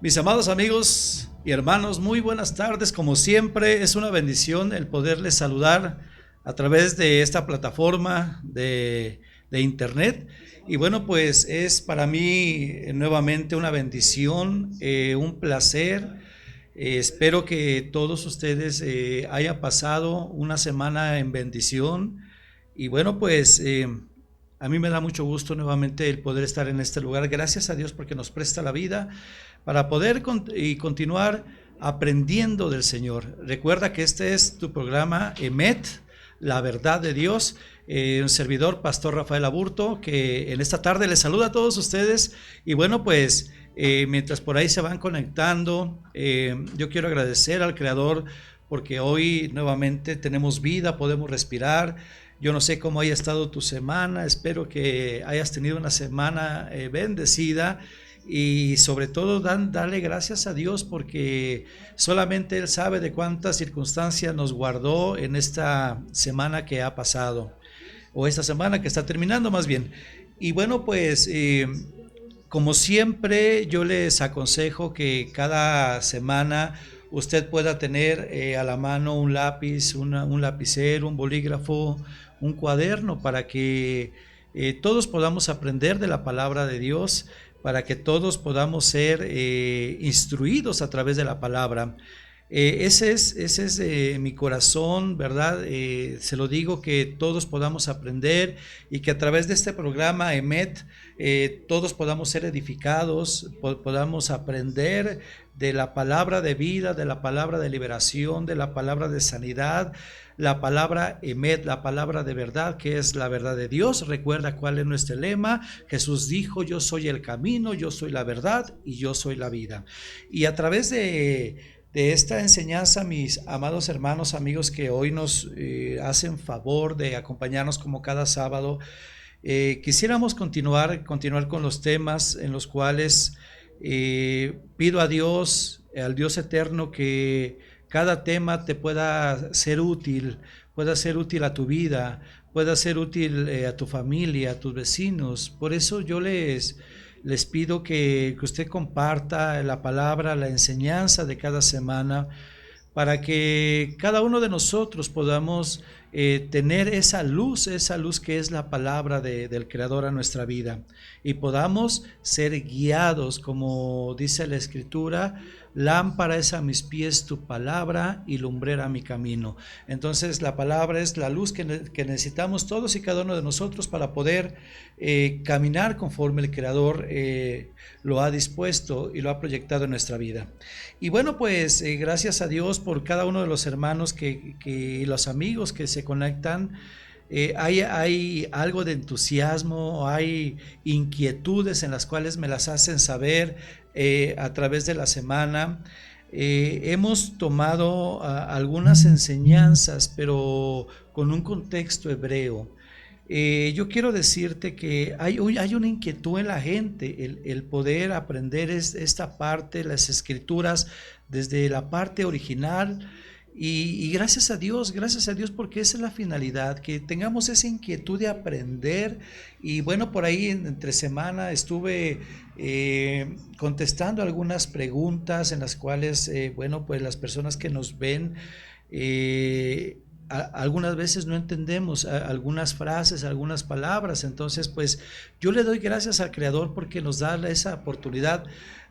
Mis amados amigos y hermanos, muy buenas tardes. Como siempre, es una bendición el poderles saludar a través de esta plataforma de internet. Y bueno, pues es para mí nuevamente una bendición, un placer. Espero que todos ustedes hayan pasado una semana en bendición. Y bueno, pues a mí me da mucho gusto nuevamente el poder estar en este lugar. Gracias a Dios porque nos presta la vida para poder continuar aprendiendo del Señor. Recuerda que este es tu programa EMET, la verdad de Dios. Un servidor, Pastor Rafael Aburto, que en esta tarde les saluda a todos ustedes. Y bueno, pues mientras por ahí se van conectando, yo quiero agradecer al Creador porque hoy nuevamente tenemos vida, podemos respirar. Yo no sé cómo haya estado tu semana, espero que hayas tenido una semana bendecida. Y sobre todo darle gracias a Dios porque solamente Él sabe de cuántas circunstancias nos guardó en esta semana que ha pasado, o esta semana que está terminando más bien. Y bueno, pues como siempre yo les aconsejo que cada semana usted pueda tener a la mano un lápiz, un lapicero, un bolígrafo, un cuaderno para que todos podamos aprender de la palabra de Dios, para que todos podamos ser instruidos a través de la palabra. Ese es mi corazón, ¿verdad? Se lo digo, que todos podamos aprender y que a través de este programa EMET todos podamos ser edificados, podamos aprender de la palabra de vida, de la palabra de liberación, de la palabra de sanidad, la palabra EMET, la palabra de verdad, que es la verdad de Dios. Recuerda cuál es nuestro lema. Jesús dijo: yo soy el camino, yo soy la verdad y yo soy la vida. Y a través de esta enseñanza, mis amados hermanos, amigos que hoy nos hacen favor de acompañarnos como cada sábado, quisiéramos continuar con los temas en los cuales pido a Dios, al Dios eterno, que cada tema te pueda ser útil a tu vida, pueda ser útil a tu familia, a tus vecinos. Por eso yo les pido que usted comparta la palabra, la enseñanza de cada semana, para que cada uno de nosotros podamos tener esa luz que es la palabra del Creador a nuestra vida, y podamos ser guiados, como dice la Escritura: lámpara es a mis pies tu palabra y lumbrera a mi camino. Entonces la palabra es la luz que necesitamos todos y cada uno de nosotros para poder caminar conforme el Creador lo ha dispuesto y lo ha proyectado en nuestra vida. Y bueno, pues gracias a Dios por cada uno de los hermanos y los amigos que se conectan. Hay algo de entusiasmo, hay inquietudes en las cuales me las hacen saber a través de la semana. Hemos tomado algunas enseñanzas, pero con un contexto hebreo. Yo quiero decirte que hay una inquietud en la gente, el poder aprender esta parte, las escrituras, desde la parte original. Y gracias a Dios, porque esa es la finalidad, que tengamos esa inquietud de aprender. Y bueno, por ahí entre semana estuve contestando algunas preguntas en las cuales, bueno, pues las personas que nos ven, algunas veces no entendemos algunas frases, algunas palabras. Entonces pues yo le doy gracias al Creador porque nos da esa oportunidad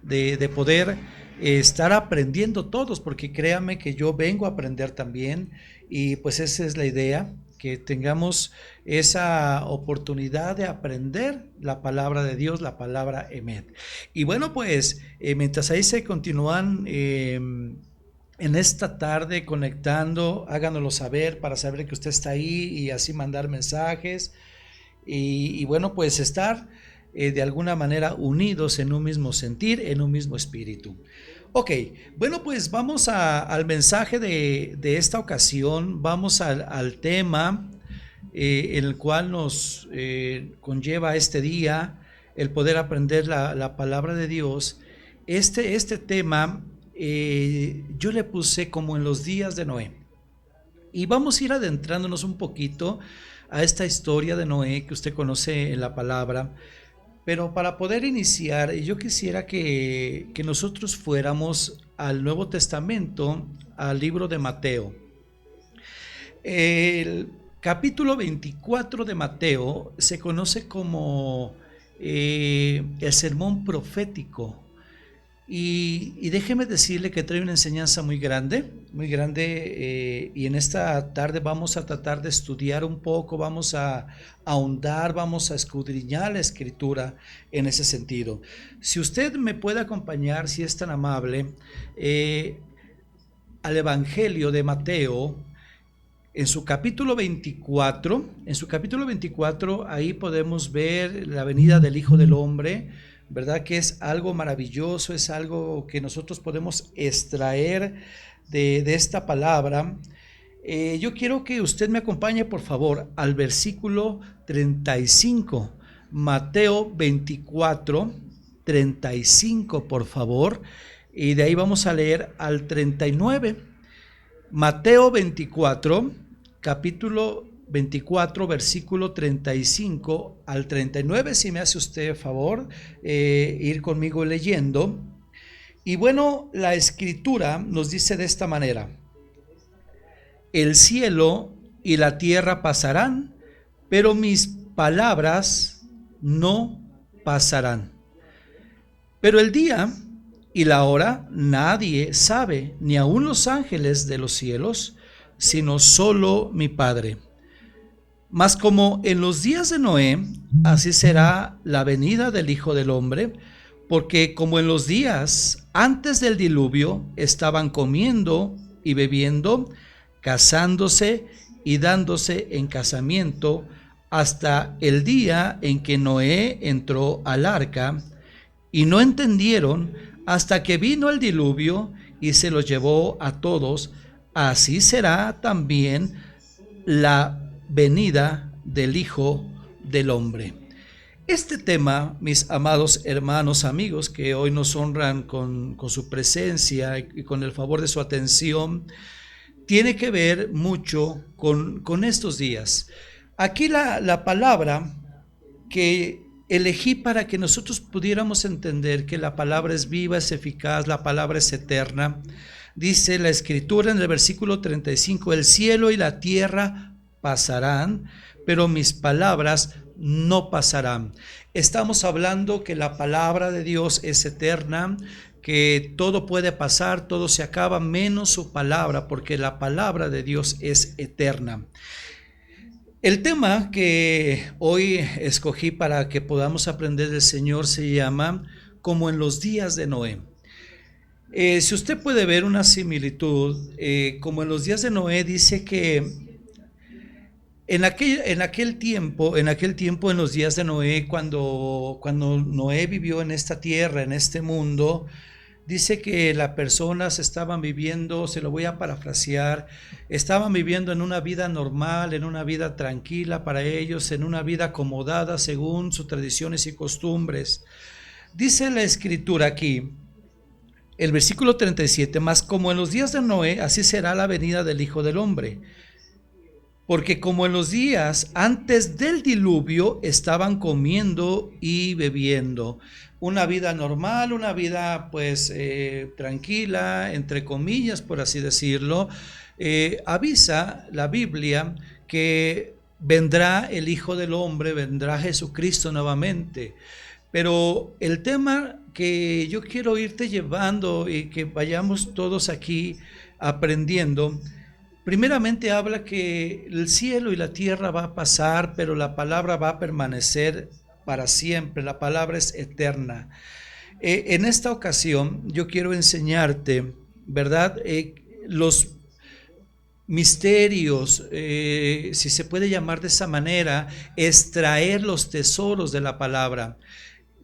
de poder estar aprendiendo todos, porque créanme que yo vengo a aprender también, y pues esa es la idea, que tengamos esa oportunidad de aprender la palabra de Dios, la palabra EMET. Y bueno, pues mientras ahí se continúan en esta tarde conectando, háganoslo saber para saber que usted está ahí y así mandar mensajes y bueno, pues estar de alguna manera unidos en un mismo sentir, en un mismo espíritu. Ok, bueno, pues vamos al mensaje de esta ocasión. Vamos al tema en el cual nos conlleva este día el poder aprender la palabra de Dios. Este tema yo le puse como en los días de Noé. Y vamos a ir adentrándonos un poquito a esta historia de Noé que usted conoce en la palabra. Pero para poder iniciar, yo quisiera que nosotros fuéramos al Nuevo Testamento, al libro de Mateo. El capítulo 24 de Mateo se conoce como el sermón profético. Y déjeme decirle que trae una enseñanza muy grande, y en esta tarde vamos a tratar de estudiar un poco, vamos a ahondar, vamos a escudriñar la escritura en ese sentido. Si usted me puede acompañar, si es tan amable, al Evangelio de Mateo, en su capítulo 24, ahí podemos ver la venida del Hijo del Hombre, ¿verdad? Que es algo maravilloso, es algo que nosotros podemos extraer de esta palabra. Yo quiero que usted me acompañe, por favor, al versículo 35, Mateo 24, 35, por favor, y de ahí vamos a leer al 39. Mateo 24, capítulo 24, versículo 35 al 39, si me hace usted favor, ir conmigo leyendo. Y bueno, la escritura nos dice de esta manera: el cielo y la tierra pasarán, pero mis palabras no pasarán. Pero el día y la hora nadie sabe, ni aun los ángeles de los cielos, sino solo mi Padre. Mas como en los días de Noé, así será la venida del Hijo del Hombre, porque como en los días antes del diluvio estaban comiendo y bebiendo, casándose y dándose en casamiento, hasta el día en que Noé entró al arca, y no entendieron hasta que vino el diluvio y se los llevó a todos, así será también la venida del Hijo del Hombre. Este tema, mis amados hermanos, amigos, que hoy nos honran con su presencia y con el favor de su atención, tiene que ver mucho con estos días. Aquí la palabra que elegí para que nosotros pudiéramos entender que la palabra es viva, es eficaz, la palabra es eterna. Dice la escritura en el versículo 35, el cielo y la tierra pasarán, pero mis palabras no pasarán. Estamos hablando que la palabra de Dios es eterna, que todo puede pasar, todo se acaba, menos su palabra, porque la palabra de Dios es eterna. El tema que hoy escogí para que podamos aprender del Señor se llama como en los días de Noé. Si usted puede ver una similitud, como en los días de Noé, dice que en aquel tiempo, en los días de Noé, cuando Noé vivió en esta tierra, en este mundo, dice que las personas estaban viviendo, se lo voy a parafrasear, estaban viviendo en una vida normal, en una vida tranquila para ellos, en una vida acomodada según sus tradiciones y costumbres. Dice la escritura aquí, el versículo 37, mas como en los días de Noé, así será la venida del Hijo del Hombre. Porque como en los días antes del diluvio estaban comiendo y bebiendo. Una vida normal, una vida pues tranquila, entre comillas, por así decirlo. Avisa la Biblia que vendrá el Hijo del Hombre, vendrá Jesucristo nuevamente. Pero el tema que yo quiero irte llevando y que vayamos todos aquí aprendiendo, primeramente habla que el cielo y la tierra va a pasar, pero la palabra va a permanecer para siempre, la palabra es eterna. En esta ocasión yo quiero enseñarte, ¿verdad? Los misterios, si se puede llamar de esa manera, extraer los tesoros de la palabra.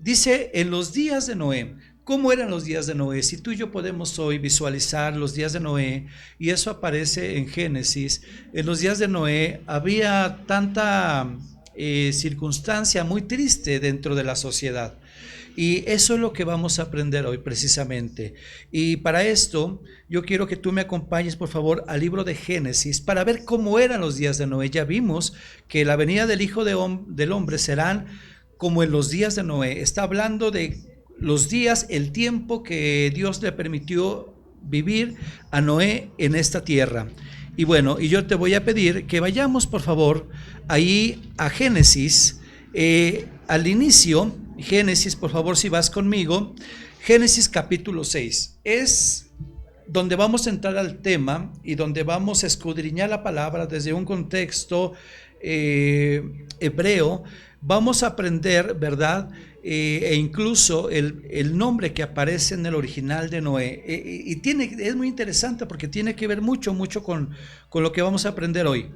Dice, en los días de Noé. ¿Cómo eran los días de Noé? Si tú y yo podemos hoy visualizar los días de Noé, y eso aparece en Génesis, en los días de Noé había tanta circunstancia muy triste dentro de la sociedad. Y eso es lo que vamos a aprender hoy precisamente. Y para esto yo quiero que tú me acompañes, por favor, al libro de Génesis para ver cómo eran los días de Noé. Ya vimos que la venida del Hijo del Hombre serán como en los días de Noé. Está hablando de los días, el tiempo que Dios le permitió vivir a Noé en esta tierra. Y bueno, y yo te voy a pedir que vayamos por favor ahí a Génesis, al inicio. Génesis, por favor, si vas conmigo, Génesis capítulo 6, es donde vamos a entrar al tema y donde vamos a escudriñar la palabra desde un contexto hebreo. Vamos a aprender, ¿verdad? E incluso el nombre que aparece en el original de Noé. Es muy interesante porque tiene que ver mucho con lo que vamos a aprender hoy.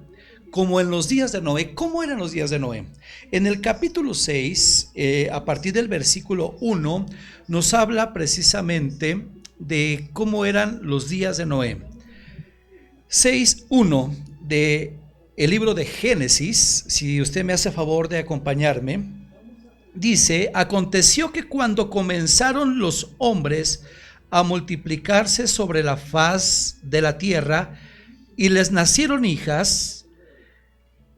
Como en los días de Noé. ¿Cómo eran los días de Noé? En el capítulo 6, a partir del versículo 1, nos habla precisamente de cómo eran los días de Noé. 6:1 de el libro de Génesis, si usted me hace favor de acompañarme, dice: aconteció que cuando comenzaron los hombres a multiplicarse sobre la faz de la tierra y les nacieron hijas,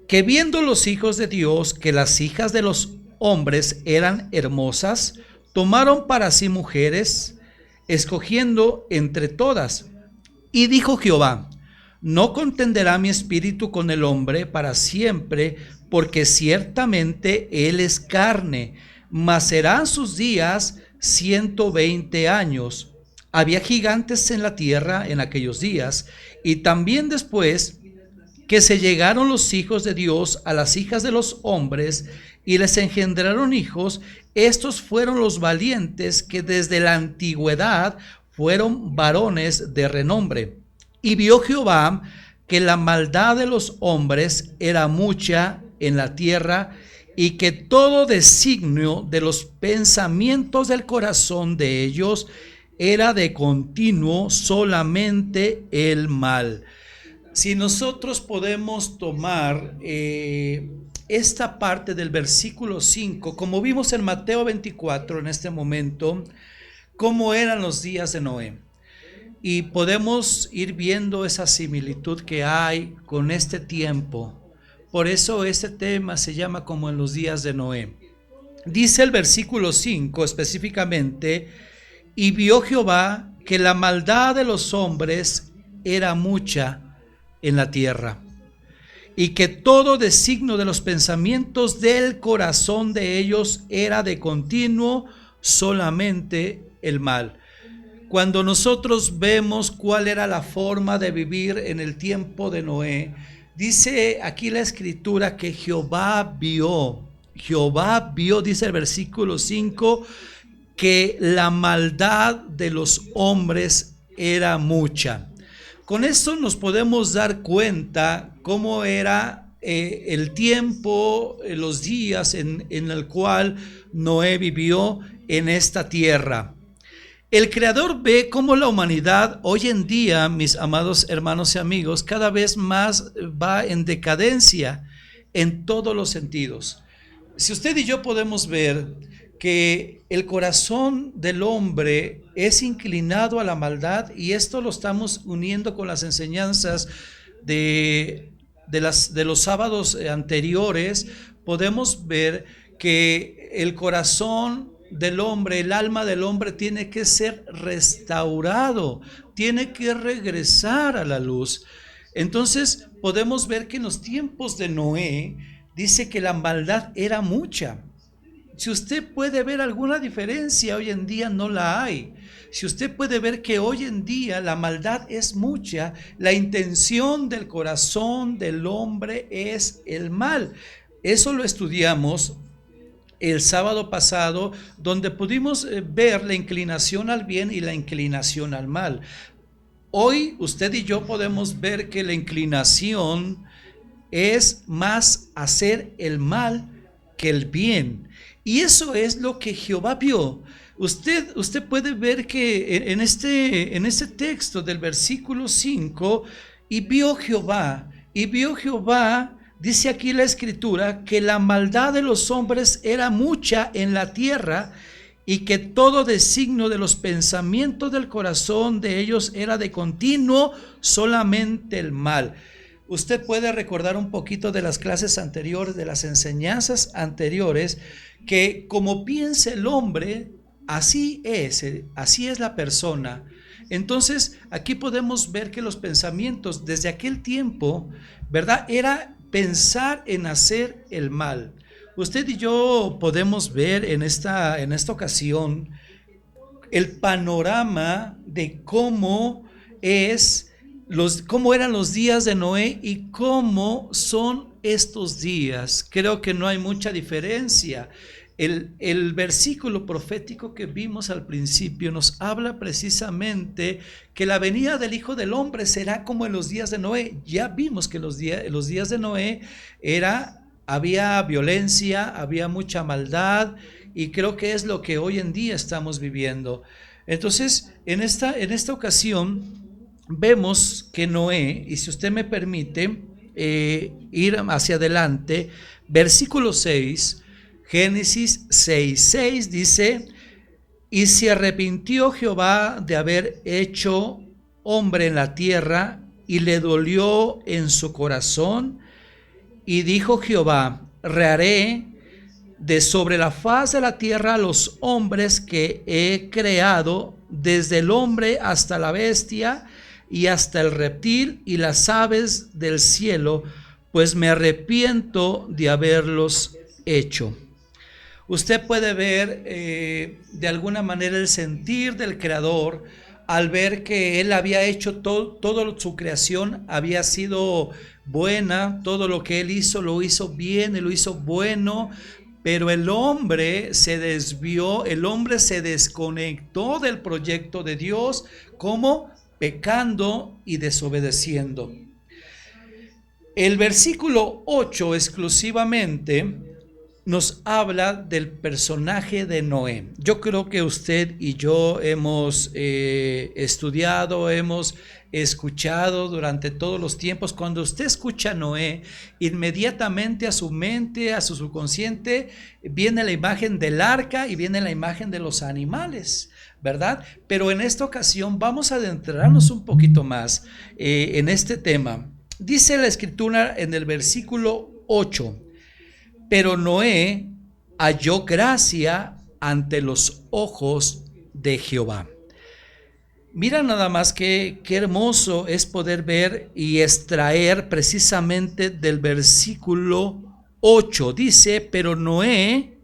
que viendo los hijos de Dios que las hijas de los hombres eran hermosas, tomaron para sí mujeres, escogiendo entre todas. Y dijo Jehová: no contenderá mi espíritu con el hombre para siempre, porque ciertamente él es carne, mas serán sus días 120 años. Había gigantes en la tierra en aquellos días, y también después que se llegaron los hijos de Dios a las hijas de los hombres y les engendraron hijos, estos fueron los valientes que desde la antigüedad fueron varones de renombre. Y vio Jehová que la maldad de los hombres era mucha en la tierra, y que todo designio de los pensamientos del corazón de ellos era de continuo solamente el mal. Si nosotros podemos tomar esta parte del versículo 5, como vimos en Mateo 24 en este momento, cómo eran los días de Noé. Y podemos ir viendo esa similitud que hay con este tiempo. Por eso este tema se llama como en los días de Noé. Dice el versículo 5 específicamente: y vio Jehová que la maldad de los hombres era mucha en la tierra, y que todo designio de los pensamientos del corazón de ellos era de continuo solamente el mal. Cuando nosotros vemos cuál era la forma de vivir en el tiempo de Noé, dice aquí la escritura que Jehová vio, dice el versículo 5, que la maldad de los hombres era mucha. Con esto nos podemos dar cuenta cómo era el tiempo, los días en el cual Noé vivió en esta tierra. El Creador ve cómo la humanidad hoy en día, mis amados hermanos y amigos, cada vez más va en decadencia en todos los sentidos. Si usted y yo podemos ver que el corazón del hombre es inclinado a la maldad, y esto lo estamos uniendo con las enseñanzas de los sábados anteriores, podemos ver que el corazón del hombre, el alma del hombre tiene que ser restaurado, tiene que regresar a la luz. Entonces podemos ver que en los tiempos de Noé dice que la maldad era mucha. Si usted puede ver alguna diferencia, hoy en día no la hay. Si usted puede ver que hoy en día la maldad es mucha, la intención del corazón del hombre es el mal. Eso lo estudiamos el sábado pasado, donde pudimos ver la inclinación al bien y la inclinación al mal. Hoy usted y yo podemos ver que la inclinación es más hacer el mal que el bien. Y eso es lo que Jehová vio. Usted puede ver que en este texto del versículo 5, y vio Jehová, dice aquí la escritura, que la maldad de los hombres era mucha en la tierra, y que todo designio de los pensamientos del corazón de ellos era de continuo solamente el mal. usted puede recordar un poquito de las clases anteriores, de las enseñanzas anteriores, que como piensa el hombre, así es la persona. Entonces, aquí podemos ver que los pensamientos desde aquel tiempo, ¿verdad?, era pensar en hacer el mal. Usted y yo podemos ver en esta ocasión el panorama de cómo eran los días de Noé y cómo son estos días. Creo que no hay mucha diferencia. El versículo profético que vimos al principio nos habla precisamente que la venida del Hijo del Hombre será como en los días de Noé. Ya vimos que los días de Noé había violencia, había mucha maldad, y creo que es lo que hoy en día estamos viviendo. Entonces, en esta ocasión vemos que Noé, y si usted me permite ir hacia adelante, versículo 6, Génesis 6:6 dice: y se arrepintió Jehová de haber hecho hombre en la tierra, y le dolió en su corazón, y dijo Jehová: reharé de sobre la faz de la tierra a los hombres que he creado, desde el hombre hasta la bestia y hasta el reptil y las aves del cielo, pues me arrepiento de haberlos hecho. Usted puede ver de alguna manera el sentir del Creador al ver que Él había hecho todo su creación, había sido buena, todo lo que Él hizo lo hizo bien, Él lo hizo bueno, pero el hombre se desvió, el hombre se desconectó del proyecto de Dios, como pecando y desobedeciendo. El versículo 8 exclusivamente nos habla del personaje de Noé. Yo creo que usted y yo hemos estudiado, hemos escuchado durante todos los tiempos. Cuando usted escucha a Noé, inmediatamente a su mente, a su subconsciente, viene la imagen del arca y viene la imagen de los animales, ¿verdad? Pero en esta ocasión vamos a adentrarnos un poquito más en este tema. Dice la escritura en el versículo 8: pero Noé halló gracia ante los ojos de Jehová. Mira nada más qué hermoso es poder ver y extraer precisamente del versículo 8. Dice: pero Noé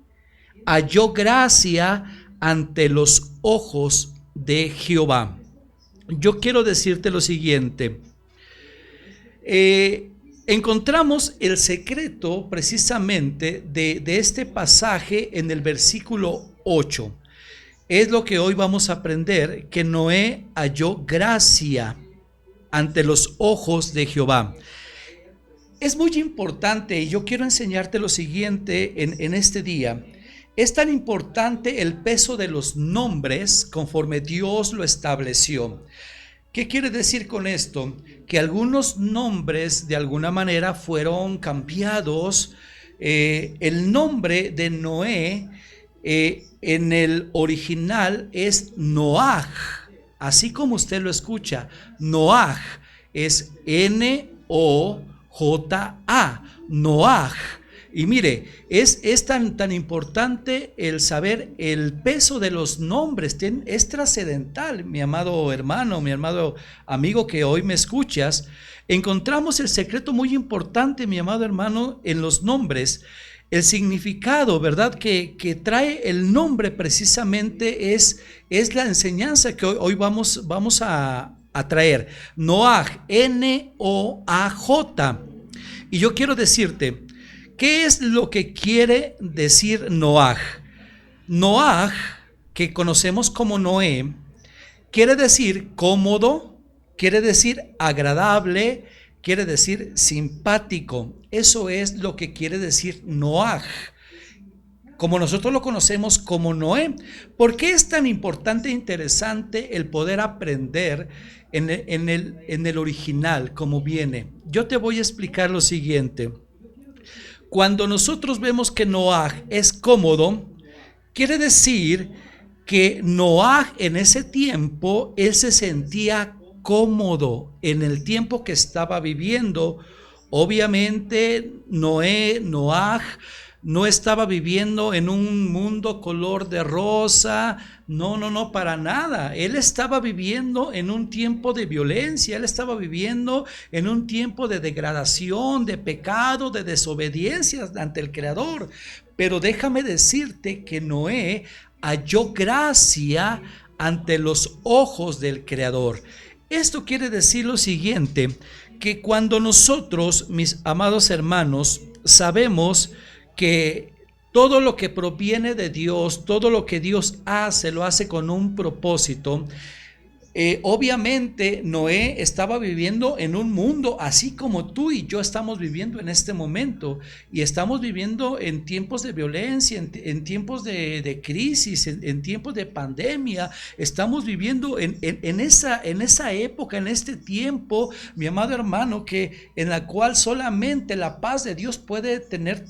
halló gracia ante los ojos de Jehová. Yo quiero decirte lo siguiente. Encontramos el secreto precisamente de este pasaje en el versículo 8. Es lo que hoy vamos a aprender, que Noé halló gracia ante los ojos de Jehová. Es muy importante, y yo quiero enseñarte lo siguiente en este día. Es tan importante el peso de los nombres conforme Dios lo estableció. ¿Qué quiere decir con esto? Que algunos nombres de alguna manera fueron cambiados. El nombre de Noé en el original es Noaj, así como usted lo escucha. Noaj es N-O-J-A, Noaj. Y mire, es tan importante el saber el peso de los nombres, es trascendental, mi amado hermano, mi amado amigo que hoy me escuchas. Encontramos el secreto muy importante, mi amado hermano, en los nombres. El significado, ¿verdad?, que trae el nombre precisamente es la enseñanza que hoy vamos a traer. Noaj, N-O-A-J. Y yo quiero decirte, ¿qué es lo que quiere decir Noaj? Noaj, que conocemos como Noé, quiere decir cómodo, quiere decir agradable, quiere decir simpático. Eso es lo que quiere decir Noaj, como nosotros lo conocemos como Noé. ¿Por qué es tan importante e interesante el poder aprender en el original, como viene? Yo te voy a explicar lo siguiente. Cuando nosotros vemos que Noaj es cómodo, quiere decir que Noaj en ese tiempo, él se sentía cómodo en el tiempo que estaba viviendo. Obviamente Noaj no estaba viviendo en un mundo color de rosa, no, para nada. Él estaba viviendo en un tiempo de violencia, él estaba viviendo en un tiempo de degradación, de pecado, de desobediencia ante el Creador. Pero déjame decirte que Noé halló gracia ante los ojos del Creador. Esto quiere decir lo siguiente, que cuando nosotros, mis amados hermanos, sabemos que todo lo que proviene de Dios, todo lo que Dios hace, lo hace con un propósito. Obviamente Noé estaba viviendo en un mundo así como tú y yo estamos viviendo en este momento, y estamos viviendo en tiempos de violencia, en tiempos de crisis, en tiempos de pandemia. Estamos viviendo en esa época, en este tiempo, mi amado hermano, que en la cual solamente la paz de Dios puede tener,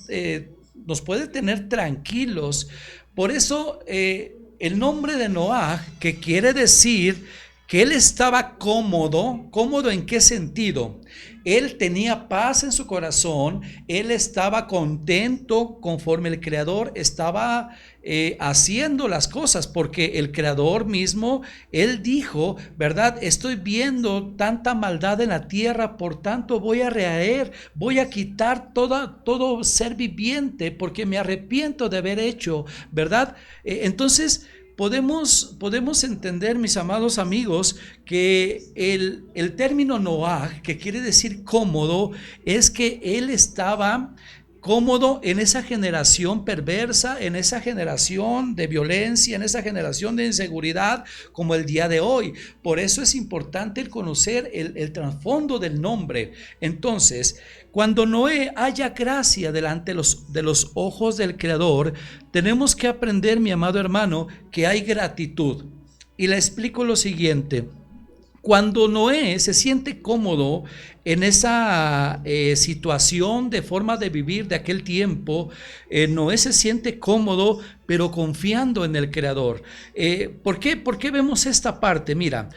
nos puede tener tranquilos. Por eso el nombre de Noaj, que quiere decir que él estaba cómodo. ¿Cómodo en qué sentido? Él tenía paz en su corazón, él estaba contento conforme el Creador estaba haciendo las cosas, porque el Creador mismo, él dijo, ¿verdad? Estoy viendo tanta maldad en la tierra, por tanto voy a quitar todo ser viviente, porque me arrepiento de haber hecho, ¿verdad? Entonces, Podemos entender, mis amados amigos, que el término Noaj, que quiere decir cómodo, es que él estaba cómodo en esa generación perversa, en esa generación de violencia, en esa generación de inseguridad como el día de hoy. Por eso es importante el conocer el trasfondo del nombre. Entonces, cuando Noé haya gracia delante de los ojos del Creador, tenemos que aprender, mi amado hermano, que hay gratitud. Y le explico lo siguiente. Cuando Noé se siente cómodo en esa situación de forma de vivir de aquel tiempo, Noé se siente cómodo, pero confiando en el Creador. ¿Por qué vemos esta parte? Mira,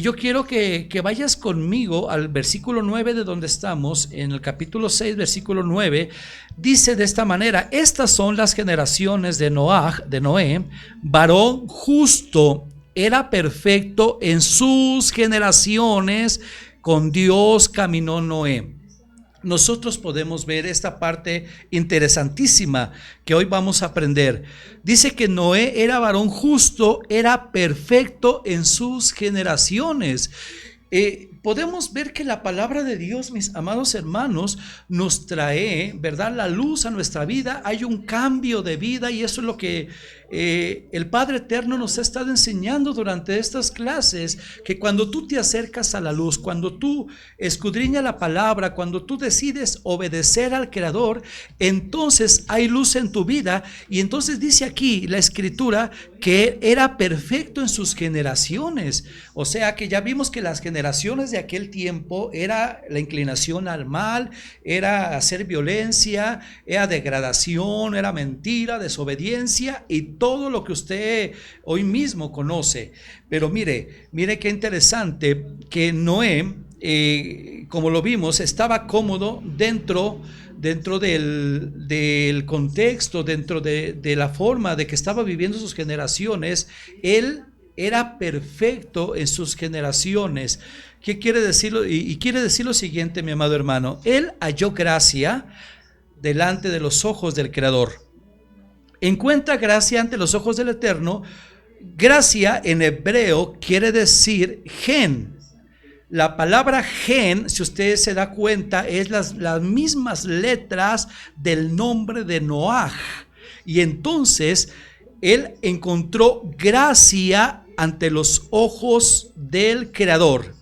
yo quiero que vayas conmigo al versículo 9 de donde estamos, en el capítulo 6, versículo 9, dice de esta manera: estas son las generaciones de Noé, varón justo, era perfecto en sus generaciones, con Dios caminó Noé. Nosotros podemos ver esta parte interesantísima que hoy vamos a aprender. Dice que Noé era varón justo, era perfecto en sus generaciones. Podemos ver que la palabra de Dios, mis amados hermanos, nos trae, ¿verdad?, la luz a nuestra vida. Hay un cambio de vida, y eso es lo que el Padre Eterno nos ha estado enseñando durante estas clases, que cuando tú te acercas a la luz, cuando tú escudriñas la palabra, cuando tú decides obedecer al Creador, entonces hay luz en tu vida. Y entonces dice aquí la Escritura que era perfecto en sus generaciones. O sea que ya vimos que las generaciones de aquel tiempo era la inclinación al mal, era hacer violencia, era degradación, era mentira, desobediencia y todo lo que usted hoy mismo conoce. Pero mire qué interesante que Noé, como lo vimos, estaba cómodo dentro del contexto, dentro de la forma de que estaba viviendo sus generaciones. Él era perfecto en sus generaciones. ¿Qué quiere decirlo? Y quiere decir lo siguiente, mi amado hermano: él halló gracia delante de los ojos del Creador. Encuentra gracia ante los ojos del Eterno. Gracia en hebreo quiere decir gen. La palabra gen, si usted se da cuenta, es las mismas letras del nombre de Noaj. Y entonces él encontró gracia ante los ojos del Creador.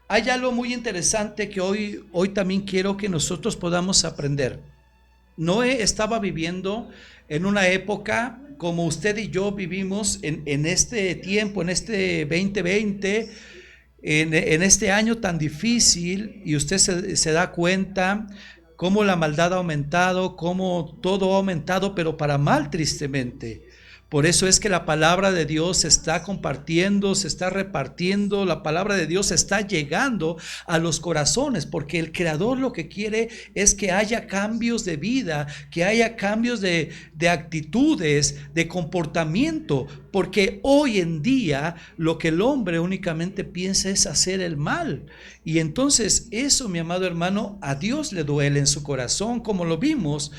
Hay algo muy interesante que hoy también quiero que nosotros podamos aprender. Noé estaba viviendo en una época como usted y yo vivimos en este tiempo, en este 2020, en este año tan difícil, y usted se da cuenta cómo la maldad ha aumentado, cómo todo ha aumentado, pero para mal, tristemente. Por eso es que la palabra de Dios se está compartiendo, se está repartiendo, la palabra de Dios está llegando a los corazones, porque el Creador lo que quiere es que haya cambios de vida, que haya cambios de actitudes, de comportamiento, porque hoy en día lo que el hombre únicamente piensa es hacer el mal. Y entonces eso, mi amado hermano, a Dios le duele en su corazón, como lo vimos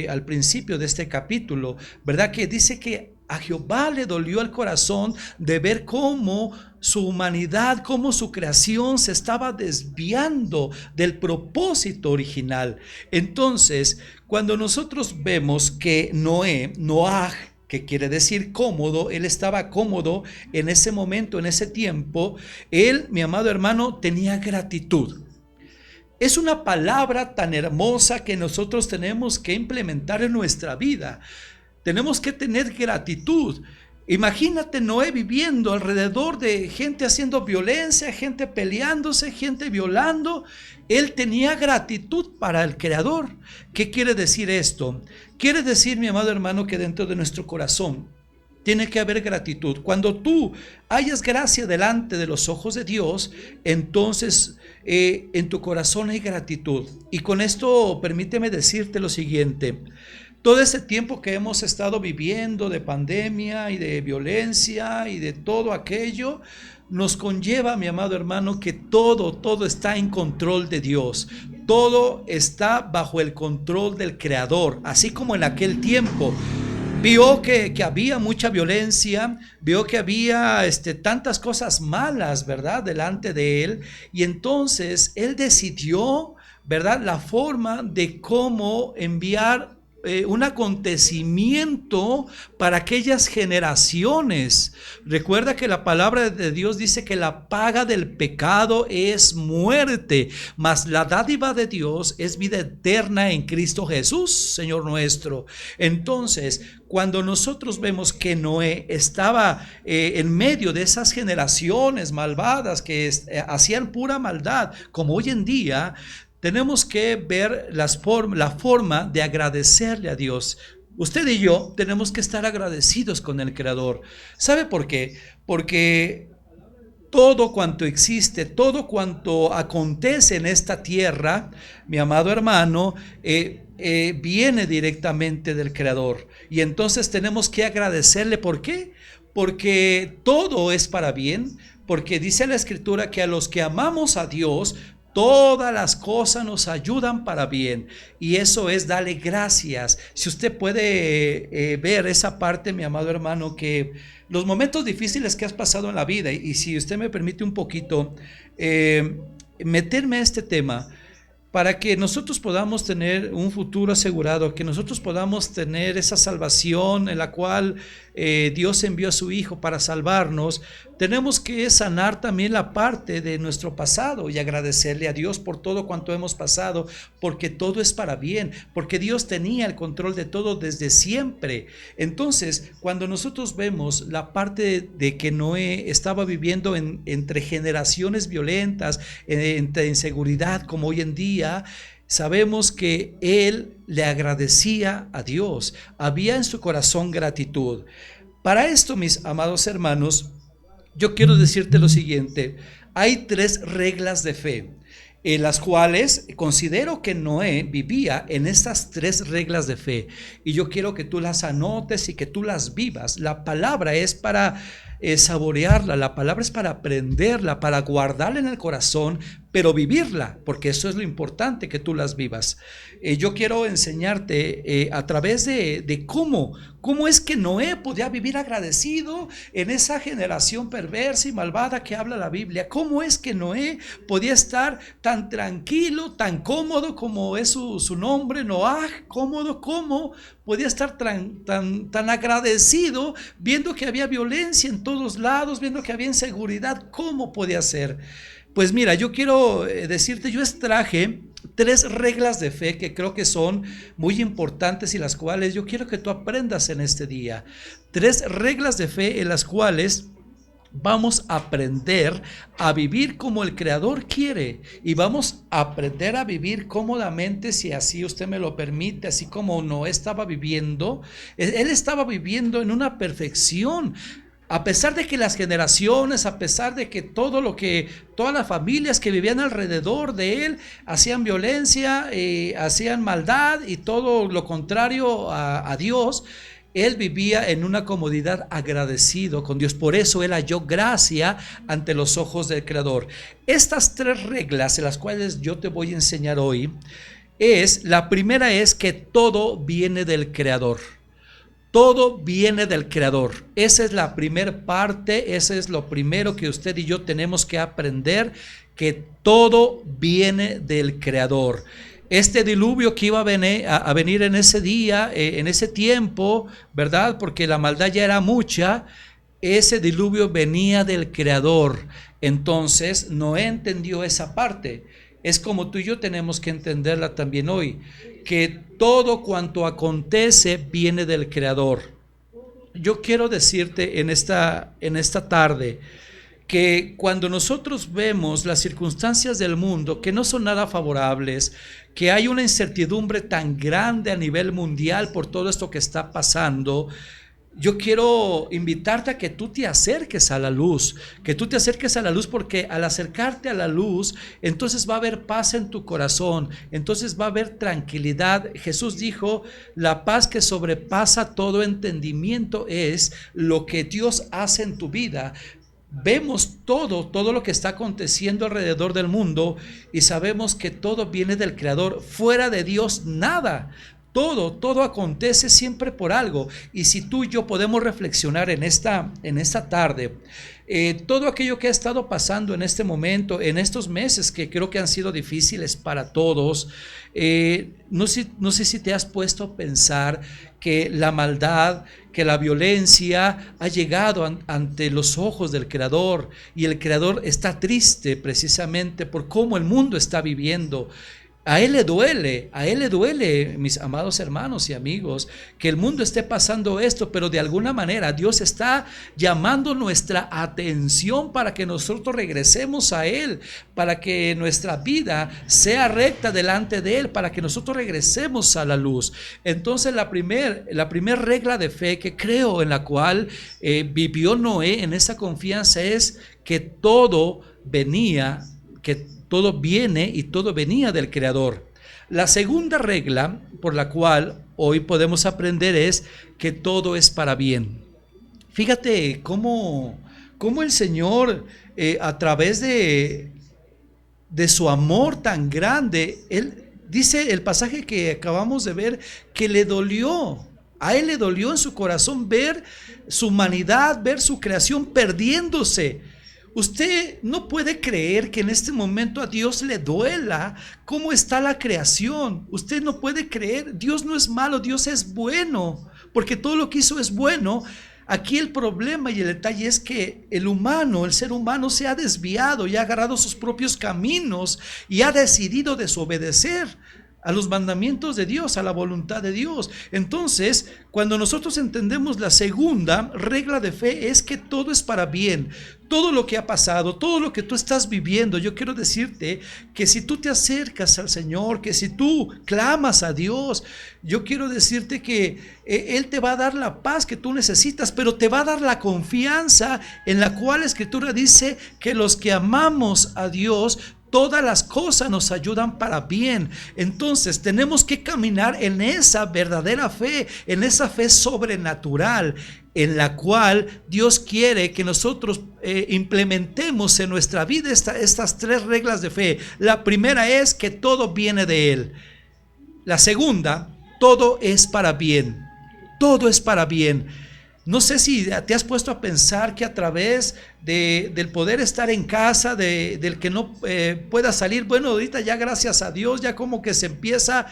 al principio de este capítulo, ¿verdad? Que dice que a Jehová le dolió el corazón de ver cómo su humanidad, cómo su creación se estaba desviando del propósito original. Entonces, cuando nosotros vemos que Noah, que quiere decir cómodo, él estaba cómodo en ese momento, en ese tiempo, él, mi amado hermano, tenía gratitud. Es una palabra tan hermosa que nosotros tenemos que implementar en nuestra vida. Tenemos que tener gratitud. Imagínate Noé viviendo alrededor de gente haciendo violencia, gente peleándose, gente violando. Él tenía gratitud para el Creador. ¿Qué quiere decir esto? Quiere decir, mi amado hermano, que dentro de nuestro corazón tiene que haber gratitud. Cuando tú hayas gracia delante de los ojos de Dios, entonces en tu corazón hay gratitud. Y con esto permíteme decirte lo siguiente. Todo este tiempo que hemos estado viviendo de pandemia y de violencia y de todo aquello, nos conlleva, mi amado hermano, que todo está en control de Dios. Todo está bajo el control del Creador. Así como en aquel tiempo vio que había mucha violencia, vio que había tantas cosas malas, ¿verdad?, delante de él. Y entonces él decidió, ¿verdad?, la forma de cómo enviar un acontecimiento para aquellas generaciones. Recuerda que la palabra de Dios dice que la paga del pecado es muerte, mas la dádiva de Dios es vida eterna en Cristo Jesús, Señor nuestro. Entonces, cuando nosotros vemos que Noé estaba en medio de esas generaciones malvadas que hacían pura maldad, como hoy en día, tenemos que ver la forma de agradecerle a Dios. Usted y yo tenemos que estar agradecidos con el Creador. ¿Sabe por qué? Porque todo cuanto existe, todo cuanto acontece en esta tierra, mi amado hermano, viene directamente del Creador. Y entonces tenemos que agradecerle. ¿Por qué? Porque todo es para bien. Porque dice la Escritura que a los que amamos a Dios, todas las cosas nos ayudan para bien, y eso es darle gracias. Si usted puede ver esa parte, mi amado hermano, que los momentos difíciles que has pasado en la vida, y si usted me permite un poquito meterme a este tema, para que nosotros podamos tener un futuro asegurado, que nosotros podamos tener esa salvación en la cual Dios envió a su Hijo para salvarnos, tenemos que sanar también la parte de nuestro pasado y agradecerle a Dios por todo cuanto hemos pasado, porque todo es para bien, porque Dios tenía el control de todo desde siempre. Entonces, cuando nosotros vemos la parte de que Noé estaba viviendo entre generaciones violentas, entre inseguridad como hoy en día, sabemos que él le agradecía a Dios, había en su corazón gratitud. Para esto, mis amados hermanos, yo quiero decirte lo siguiente: hay 3 reglas de fe, en las cuales considero que Noé vivía en estas 3 reglas de fe, y yo quiero que tú las anotes y que tú las vivas. La palabra es para saborearla, la palabra es para aprenderla, para guardarla en el corazón, pero vivirla, porque eso es lo importante, que tú las vivas. Yo quiero enseñarte a través de cómo es que Noé podía vivir agradecido en esa generación perversa y malvada que habla la Biblia. Cómo es que Noé podía estar tan tranquilo, tan cómodo, como es su nombre, Noah, cómodo, cómo podía estar tan agradecido viendo que había violencia en todos lados, viendo que había inseguridad. ¿Cómo podía ser? Pues mira, yo quiero decirte, yo extraje 3 reglas de fe que creo que son muy importantes y las cuales yo quiero que tú aprendas en este día. 3 reglas de fe en las cuales vamos a aprender a vivir como el Creador quiere, y vamos a aprender a vivir cómodamente, si así usted me lo permite, así como Noé estaba viviendo. Él estaba viviendo en una perfección, a pesar de que las generaciones, a pesar de que todas las familias que vivían alrededor de él hacían violencia, hacían maldad y todo lo contrario a Dios, él vivía en una comodidad, agradecido con Dios. Por eso él halló gracia ante los ojos del Creador. Estas 3 reglas, en las cuales yo te voy a enseñar hoy, la primera es que todo viene del Creador. Todo viene del Creador. Esa es la primera parte, ese es lo primero que usted y yo tenemos que aprender, que todo viene del Creador. Este diluvio que iba a venir en ese día, en ese tiempo, ¿verdad? Porque la maldad ya era mucha, ese diluvio venía del Creador. Entonces Noé entendió esa parte. Es como tú y yo tenemos que entenderla también hoy, que todo cuanto acontece viene del Creador. Yo quiero decirte en esta tarde que cuando nosotros vemos las circunstancias del mundo que no son nada favorables, que hay una incertidumbre tan grande a nivel mundial por todo esto que está pasando, yo quiero invitarte a que tú te acerques a la luz, porque al acercarte a la luz, entonces va a haber paz en tu corazón, entonces va a haber tranquilidad. Jesús dijo, la paz que sobrepasa todo entendimiento es lo que Dios hace en tu vida. Vemos todo lo que está aconteciendo alrededor del mundo y sabemos que todo viene del Creador. Fuera de Dios nada. Todo acontece siempre por algo. Y si tú y yo podemos reflexionar en esta tarde, todo aquello que ha estado pasando en este momento, en estos meses que creo que han sido difíciles para todos, no sé si te has puesto a pensar que la maldad, que la violencia ha llegado ante los ojos del Creador, y el Creador está triste precisamente por cómo el mundo está viviendo. A él le duele, mis amados hermanos y amigos, que el mundo esté pasando esto, pero de alguna manera Dios está llamando nuestra atención para que nosotros regresemos a Él, para que nuestra vida sea recta delante de Él, para que nosotros regresemos a la luz. Entonces la primer regla de fe que creo en la cual vivió Noé en esa confianza es que todo viene y todo venía del Creador. La segunda regla por la cual hoy podemos aprender es que todo es para bien. Fíjate cómo el Señor, a través de su amor tan grande, Él dice, el pasaje que acabamos de ver, que le dolió. A Él le dolió en su corazón ver su humanidad, ver su creación perdiéndose. Usted no puede creer que en este momento a Dios le duela cómo está la creación. Usted no puede creer, Dios no es malo, Dios es bueno, porque todo lo que hizo es bueno. Aquí el problema y el detalle es que el ser humano se ha desviado y ha agarrado sus propios caminos y ha decidido desobedecer a los mandamientos de Dios, a la voluntad de Dios. Entonces, cuando nosotros entendemos la segunda regla de fe, es que todo es para bien. Todo lo que ha pasado, todo lo que tú estás viviendo, yo quiero decirte que si tú te acercas al Señor, que si tú clamas a Dios, yo quiero decirte que Él te va a dar la paz que tú necesitas, pero te va a dar la confianza en la cual la Escritura dice que los que amamos a Dios, todas las cosas nos ayudan para bien. Entonces tenemos que caminar en esa verdadera fe, en esa fe sobrenatural, en la cual Dios quiere que nosotros implementemos en nuestra vida estas 3 reglas de fe. La primera es que todo viene de Él. La segunda, todo es para bien. Todo es para bien. No sé si te has puesto a pensar que a través del poder estar en casa, del que no pueda salir, bueno, ahorita ya gracias a Dios, ya como que se empieza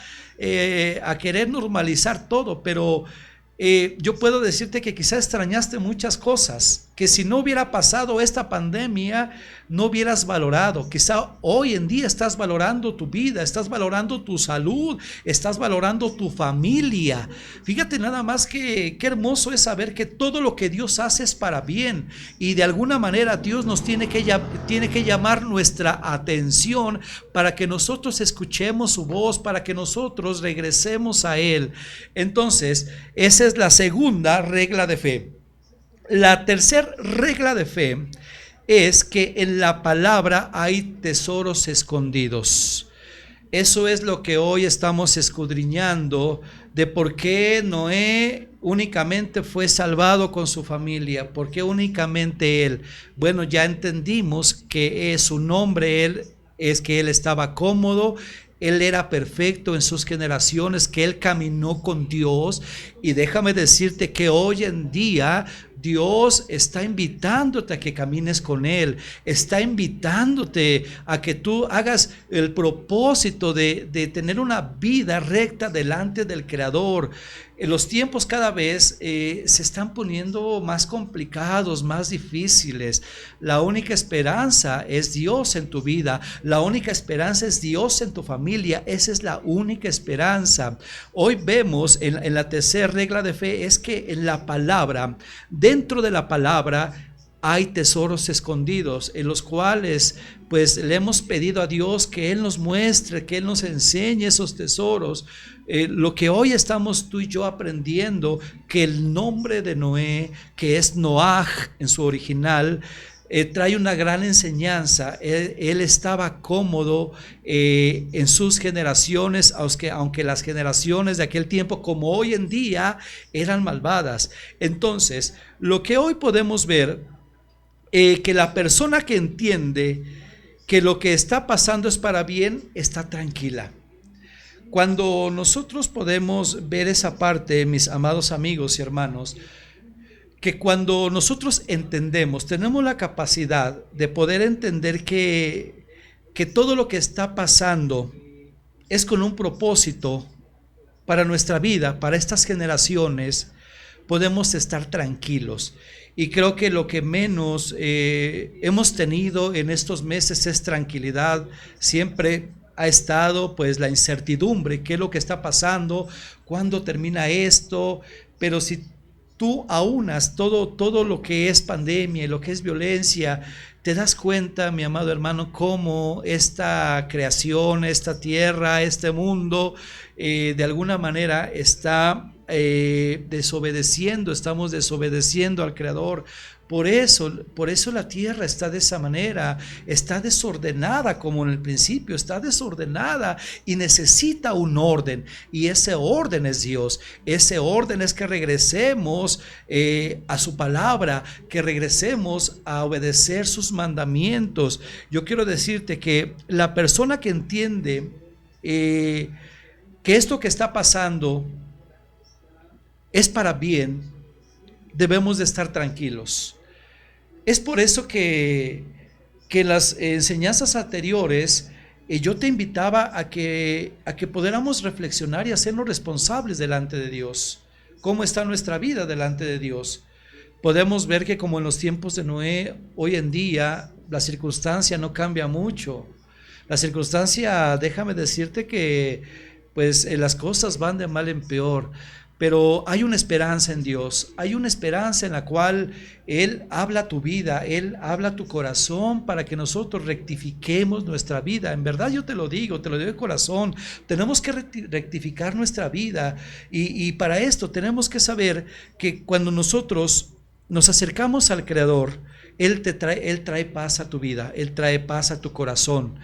a querer normalizar todo, pero yo puedo decirte que quizá extrañaste muchas cosas, que si no hubiera pasado esta pandemia, no hubieras valorado. Quizá hoy en día estás valorando tu vida, estás valorando tu salud, estás valorando tu familia. Fíjate nada más que qué hermoso es saber que todo lo que Dios hace es para bien, y de alguna manera Dios nos tiene que llamar nuestra atención para que nosotros escuchemos su voz, para que nosotros regresemos a Él. Entonces, esa es la segunda regla de fe. La tercera regla de fe es que en la palabra hay tesoros escondidos. Eso es lo que hoy estamos escudriñando de por qué Noé únicamente fue salvado con su familia, por qué únicamente él. Bueno, ya entendimos que su nombre es que él estaba cómodo. Él era perfecto en sus generaciones, que él caminó con Dios. Y déjame decirte que hoy en día Dios está invitándote a que camines con Él, está invitándote a que tú hagas el propósito de tener una vida recta delante del Creador. Los tiempos cada vez se están poniendo más complicados, más difíciles. La única esperanza es Dios en tu vida, la única esperanza es Dios en tu familia. Esa es la única esperanza. Hoy vemos en la tercera regla de fe es que en la palabra, dentro de la palabra, hay tesoros escondidos en los cuales pues le hemos pedido a Dios que Él nos muestre, que Él nos enseñe esos tesoros. Lo que hoy estamos tú y yo aprendiendo, que el nombre de Noé, que es Noaj en su original, trae una gran enseñanza. Él estaba cómodo en sus generaciones, aunque las generaciones de aquel tiempo, como hoy en día, eran malvadas. Entonces, lo que hoy podemos ver, que la persona que entiende que lo que está pasando es para bien, está tranquila. Cuando nosotros podemos ver esa parte, mis amados amigos y hermanos, que cuando nosotros entendemos, tenemos la capacidad de poder entender que todo lo que está pasando es con un propósito para nuestra vida, para estas generaciones, podemos estar tranquilos. Y creo que lo que menos hemos tenido en estos meses es tranquilidad. Siempre ha estado pues la incertidumbre, qué es lo que está pasando, cuándo termina esto. Pero si tú aunas todo lo que es pandemia y lo que es violencia, te das cuenta, mi amado hermano, cómo esta creación, esta tierra, este mundo, de alguna manera está desobedeciendo, estamos desobedeciendo al Creador. Por eso la tierra está de esa manera, está desordenada como en el principio, está desordenada y necesita un orden, y ese orden es Dios. Ese orden es que regresemos a su palabra, que regresemos a obedecer sus mandamientos. Yo quiero decirte que la persona que entiende que esto que está pasando es para bien, debemos de estar tranquilos. Es por eso que en las enseñanzas anteriores yo te invitaba a que pudiéramos reflexionar y hacernos responsables delante de Dios. ¿Cómo está nuestra vida delante de Dios? Podemos ver que como en los tiempos de Noé, hoy en día la circunstancia no cambia mucho. La circunstancia, déjame decirte que pues las cosas van de mal en peor. Pero hay una esperanza en Dios, hay una esperanza en la cual Él habla tu vida, Él habla tu corazón para que nosotros rectifiquemos nuestra vida. En verdad yo te lo digo de corazón, tenemos que rectificar nuestra vida, y para esto tenemos que saber que cuando nosotros nos acercamos al Creador, Él trae paz a tu vida, Él trae paz a tu corazón.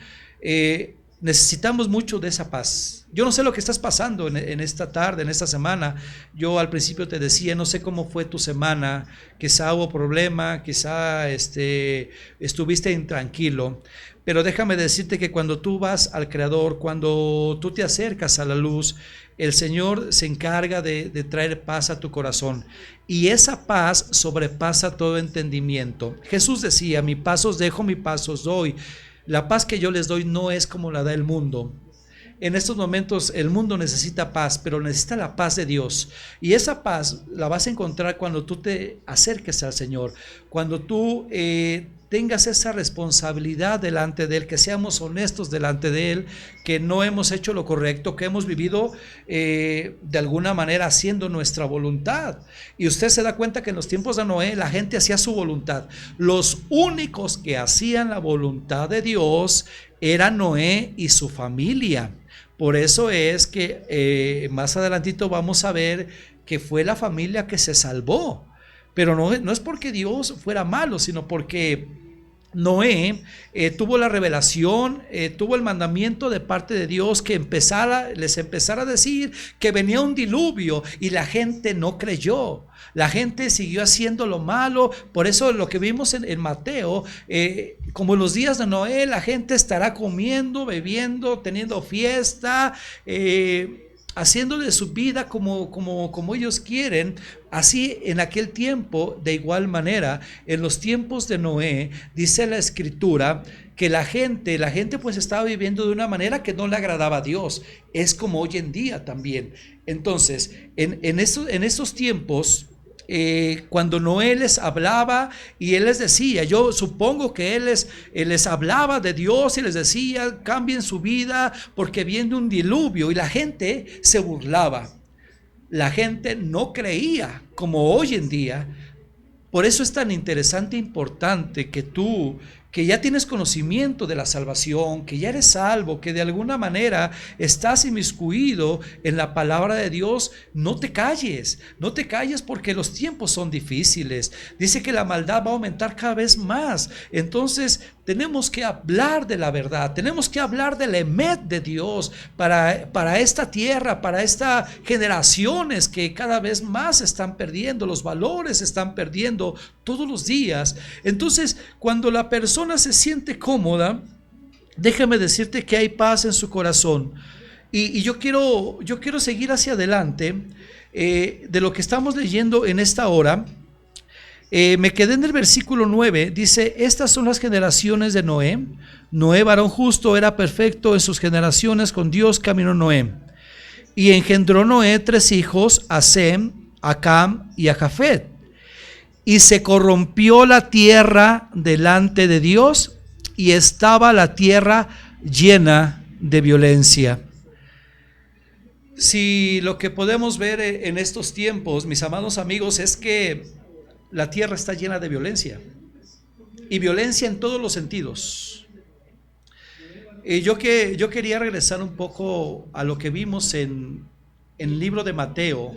Necesitamos mucho de esa paz. Yo no sé lo que estás pasando en esta tarde, en esta semana. Yo al principio te decía, no sé cómo fue tu semana. Quizá hubo problema, quizá estuviste intranquilo. Pero déjame decirte que cuando tú vas al Creador, cuando tú te acercas a la luz, el Señor se encarga de traer paz a tu corazón. Y esa paz sobrepasa todo entendimiento. Jesús decía, mi paz os dejo, mi paz os doy. La paz que yo les doy no es como la da el mundo. en estos momentos el mundo necesita paz, pero necesita la paz de Dios. Y esa paz la vas a encontrar cuando tú te acerques al Señor, cuando tú tengas esa responsabilidad delante de Él, que seamos honestos delante de Él, que no hemos hecho lo correcto, que hemos vivido de alguna manera haciendo nuestra voluntad. Y usted se da cuenta que en los tiempos de Noé la gente hacía su voluntad. Los únicos que hacían la voluntad de Dios eran Noé y su familia. Por eso es que más adelantito vamos a ver que fue la familia que se salvó. Pero no es porque Dios fuera malo, sino porque Noé tuvo la revelación, tuvo el mandamiento de parte de Dios que les empezara a decir que venía un diluvio, y la gente no creyó. La gente siguió haciendo lo malo. Por eso lo que vimos en Mateo, como en los días de Noé, la gente estará comiendo, bebiendo, teniendo fiesta, haciendo de su vida como ellos quieren. Así en aquel tiempo, de igual manera, en los tiempos de Noé, dice la Escritura que la gente pues estaba viviendo de una manera que no le agradaba a Dios. Es como hoy en día también. Entonces, en estos tiempos, cuando Noé les hablaba y él les decía, yo supongo que él les hablaba de Dios y les decía, cambien su vida porque viene un diluvio, y la gente se burlaba. La gente no creía como hoy en día. Por eso es tan interesante e importante que tú, que ya tienes conocimiento de la salvación, que ya eres salvo, que de alguna manera estás inmiscuido en la palabra de Dios, no te calles porque los tiempos son difíciles. Dice que la maldad va a aumentar cada vez más. Entonces tenemos que hablar de la verdad, tenemos que hablar del emet de Dios para esta tierra, para estas generaciones que cada vez más están perdiendo, los valores se están perdiendo todos los días. Entonces, cuando la persona se siente cómoda, déjame decirte que hay paz en su corazón. Y yo quiero seguir hacia adelante de lo que estamos leyendo en esta hora. Me quedé en el versículo 9, dice, estas son las generaciones de Noé. Noé, varón justo, era perfecto en sus generaciones, con Dios caminó Noé. Y engendró Noé 3 hijos, a Sem, a Cam y a Jafet. Y se corrompió la tierra delante de Dios, y estaba la tierra llena de violencia. Si lo que podemos ver en estos tiempos, mis amados amigos, es que la tierra está llena de violencia, y violencia en todos los sentidos. Yo quería regresar un poco a lo que vimos en el libro de Mateo.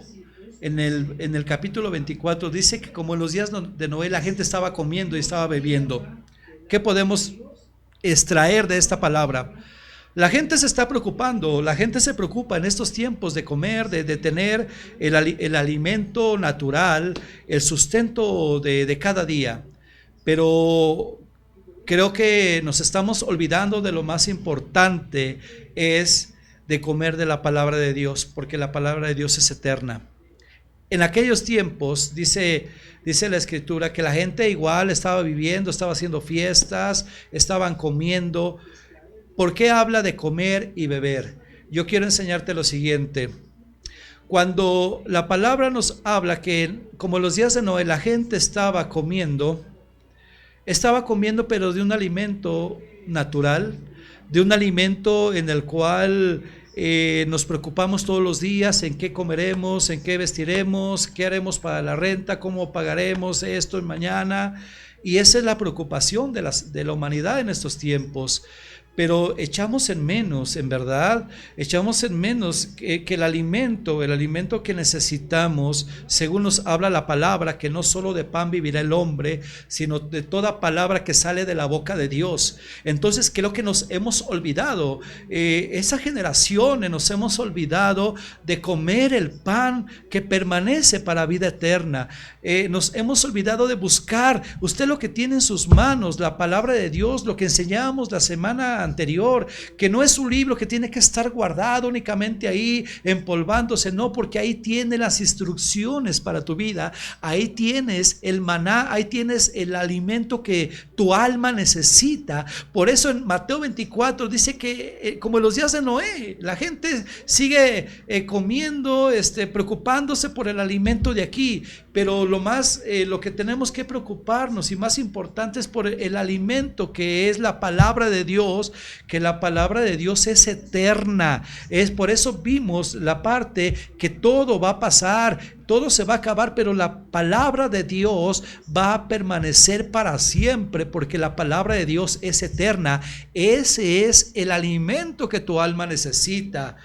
En el capítulo 24 dice que como en los días de Noé la gente estaba comiendo y estaba bebiendo. ¿Qué podemos extraer de esta palabra? La gente se está preocupando, la gente se preocupa en estos tiempos de comer, de tener el alimento natural, el sustento de cada día. Pero creo que nos estamos olvidando de lo más importante, es de comer de la palabra de Dios, porque la palabra de Dios es eterna. En aquellos tiempos, dice la Escritura, que la gente igual estaba viviendo, estaba haciendo fiestas, estaban comiendo. ¿Por qué habla de comer y beber? Yo quiero enseñarte lo siguiente. Cuando la palabra nos habla que como los días de Noé la gente estaba comiendo pero de un alimento natural, de un alimento en el cual nos preocupamos todos los días en qué comeremos, en qué vestiremos, qué haremos para la renta, cómo pagaremos esto en mañana. Y esa es la preocupación de la humanidad en estos tiempos. Pero echamos en menos, en verdad, echamos en menos que el alimento que necesitamos, según nos habla la palabra, que no solo de pan vivirá el hombre, sino de toda palabra que sale de la boca de Dios. Entonces creo que nos hemos olvidado, esa generación nos hemos olvidado de comer el pan que permanece para vida eterna. Nos hemos olvidado de buscar, usted lo que tiene en sus manos, la palabra de Dios, lo que enseñábamos la semana anterior, que no es un libro que tiene que estar guardado únicamente ahí, empolvándose, no, porque ahí tiene las instrucciones para tu vida, ahí tienes el maná, ahí tienes el alimento que tu alma necesita. Por eso en Mateo 24 dice que como en los días de Noé, la gente sigue comiendo, preocupándose por el alimento de aquí, pero lo que tenemos que preocuparnos y más importante es por el alimento que es la palabra de Dios, que la palabra de Dios es eterna. Es por eso vimos la parte que todo va a pasar, todo se va a acabar, pero la palabra de Dios va a permanecer para siempre, porque la palabra de Dios es eterna. Ese es el alimento que tu alma necesita.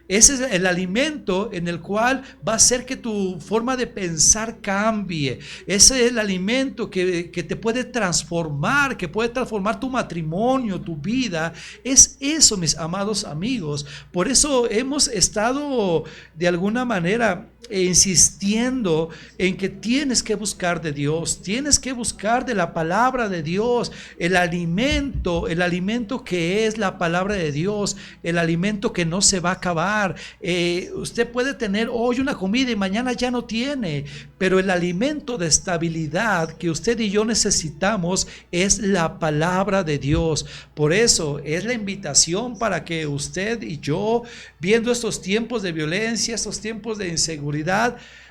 Ese es el alimento en el cual va a hacer que tu forma de pensar cambie. Ese es el alimento que te puede transformar, que puede transformar tu matrimonio, tu vida. Es eso, mis amados amigos. Por eso hemos estado de alguna manera insistiendo en que tienes que buscar de Dios, tienes que buscar de la palabra de Dios, el alimento que es la palabra de Dios, el alimento que no se va a acabar. Usted puede tener hoy una comida y mañana ya no tiene, pero el alimento de estabilidad que usted y yo necesitamos es la palabra de Dios. Por eso es la invitación para que usted y yo, viendo estos tiempos de violencia, estos tiempos de inseguridad,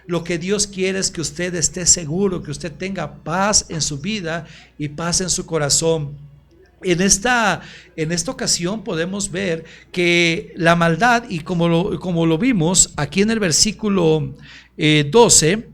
lo que Dios quiere es que usted esté seguro, que usted tenga paz en su vida y paz en su corazón. En esta ocasión podemos ver que la maldad, y como lo vimos aquí en el versículo 12,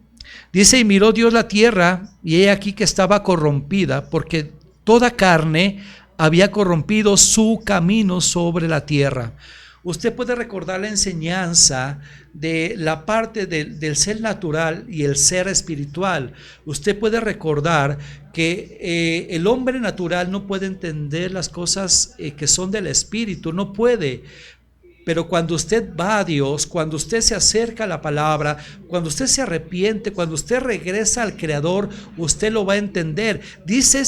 dice: y miró Dios la tierra, y he aquí que estaba corrompida, porque toda carne había corrompido su camino sobre la tierra. Usted puede recordar la enseñanza de la parte del ser natural y el ser espiritual. Usted puede recordar que el hombre natural no puede entender las cosas que son del espíritu, no puede. Pero cuando usted va a Dios, cuando usted se acerca a la palabra, cuando usted se arrepiente, cuando usted regresa al Creador, usted lo va a entender. Dice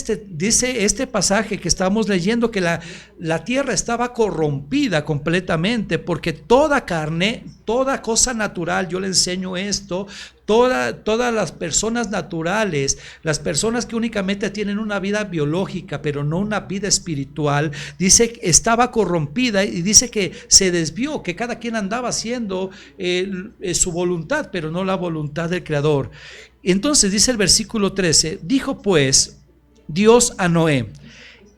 este pasaje que estamos leyendo que la tierra estaba corrompida completamente, porque toda carne, toda cosa natural, yo le enseño esto, todas las personas naturales, las personas que únicamente tienen una vida biológica, pero no una vida espiritual, dice que estaba corrompida, y dice que se desvió, que cada quien andaba haciendo su voluntad, pero no la voluntad del Creador. Entonces dice el versículo 13, dijo pues Dios a Noé: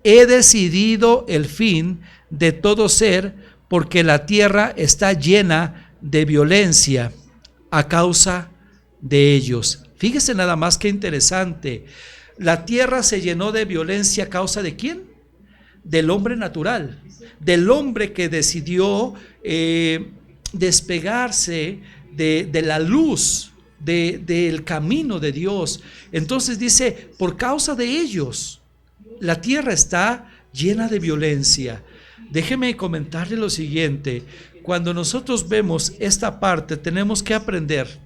he decidido el fin de todo ser, porque la tierra está llena de violencia a causa de ellos. Fíjese nada más qué interesante. La tierra se llenó de violencia a causa de ¿quién? Del hombre natural, del hombre que decidió despegarse de la luz, del camino de Dios. Entonces dice, por causa de ellos, la tierra está llena de violencia. Déjeme comentarle lo siguiente. Cuando nosotros vemos esta parte, tenemos que aprender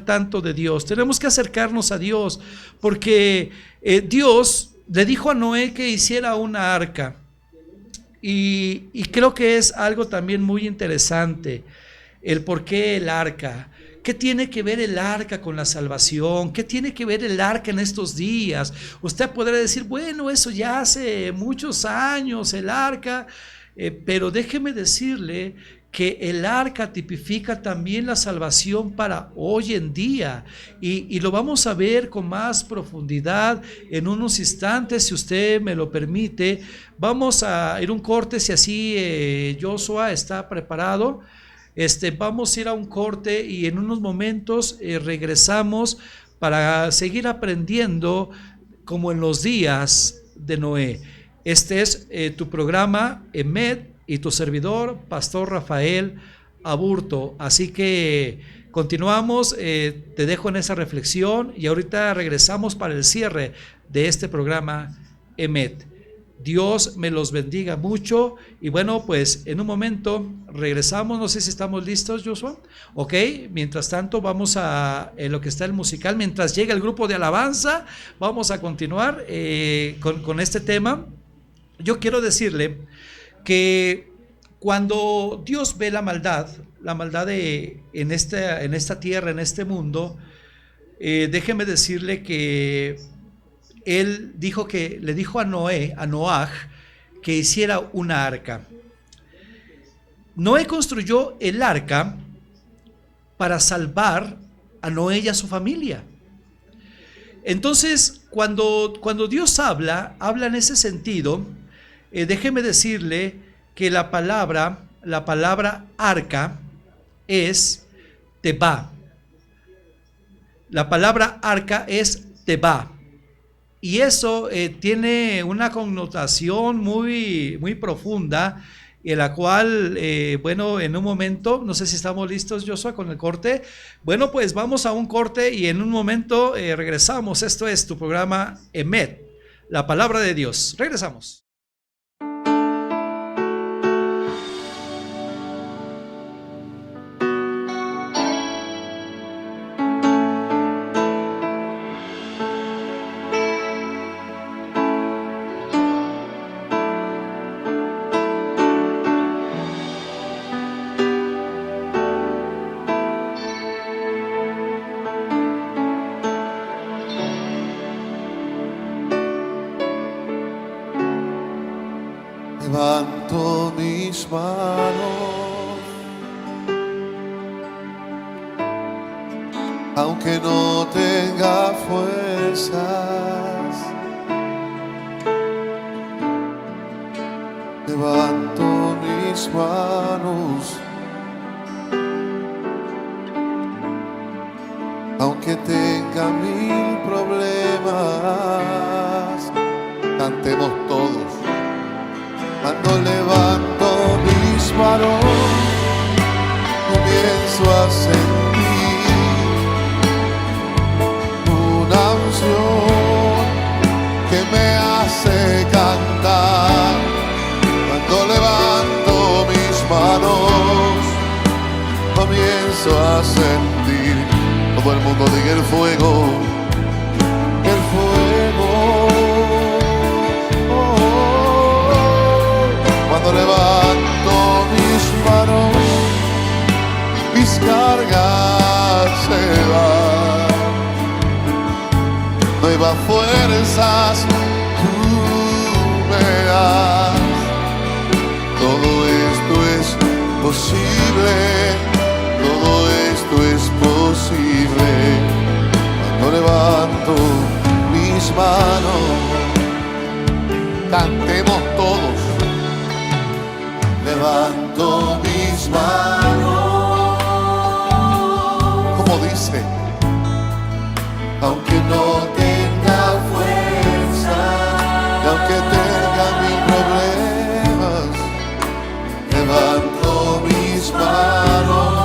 tanto de Dios, tenemos que acercarnos a Dios, porque Dios le dijo a Noé que hiciera una arca, y creo que es algo también muy interesante, el por qué el arca. ¿Qué tiene que ver el arca con la salvación? ¿Qué tiene que ver el arca en estos días? Usted podrá decir, bueno, eso ya hace muchos años, el arca. Pero déjeme decirle que el arca tipifica también la salvación para hoy en día, y lo vamos a ver con más profundidad en unos instantes, si usted me lo permite. Vamos a ir a un corte, si así Joshua está preparado. Vamos a ir a un corte y en unos momentos regresamos para seguir aprendiendo como en los días de Noé. Este es tu programa EMED y tu servidor, Pastor Rafael Aburto. Así que continuamos, te dejo en esa reflexión y ahorita regresamos para el cierre de este programa EMED. Dios me los bendiga mucho, y bueno, pues en un momento regresamos. No sé si estamos listos, Joshua. Ok, mientras tanto vamos a lo que está el musical, mientras llega el grupo de alabanza, vamos a continuar con este tema. yo quiero decirle que cuando Dios ve la maldad en esta tierra, en este mundo, déjeme decirle que Él le dijo a Noaj, que hiciera una arca. Noé construyó el arca para salvar a Noé y a su familia. Entonces, cuando Dios habla en ese sentido, déjeme decirle que la palabra arca es tebá. La palabra arca es tebá. Y eso tiene una connotación muy, muy profunda, en la cual, bueno, en un momento, no sé si estamos listos, Joshua, con el corte. Bueno, pues vamos a un corte y en un momento regresamos. Esto es tu programa Emet, la palabra de Dios. Regresamos. Levanto mis manos, aunque no tenga fuerzas. Levanto mis manos, aunque tenga mil problemas. Cantemos todos. Cuando levanto mis manos, comienzo a sentir una unción que me hace cantar. Cuando levanto mis manos, comienzo a sentir. Todo el mundo diga el fuego, el fuego. Cuando levanto mis manos, mis cargas se van. Nuevas fuerzas tú me das. Todo esto es posible, todo esto es posible. Cuando levanto mis manos, cantemos todos. Levanto mis manos, como dice, aunque no tenga fuerza, y aunque tenga mil problemas, levanto mis manos.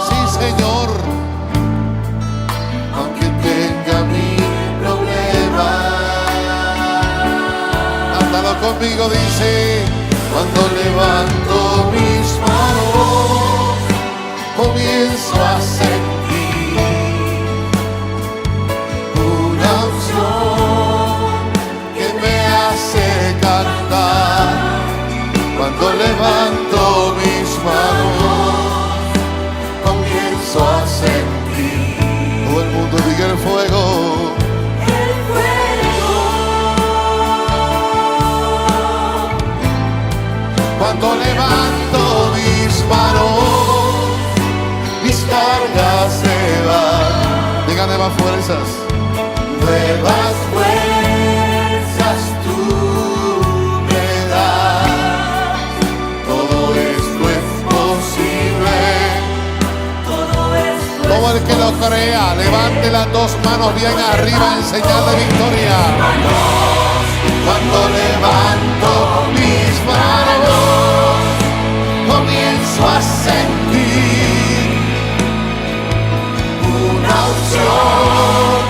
Sí, Señor, aunque tenga mil problemas. Cántalo conmigo, dice. Cuando levanto mis manos, comienzo a sentir una unción que me hace cantar. Cuando levanto mis manos, comienzo a sentir. Todo el mundo diga el fuego. Cuando levanto mis manos, mis cargas se van. Diga nuevas fuerzas. Nuevas fuerzas tú me das. Todo esto es posible. Todo el que lo crea, levante las dos manos bien arriba en señal de victoria. Cuando levanto mis manos, comienzo a sentir una unción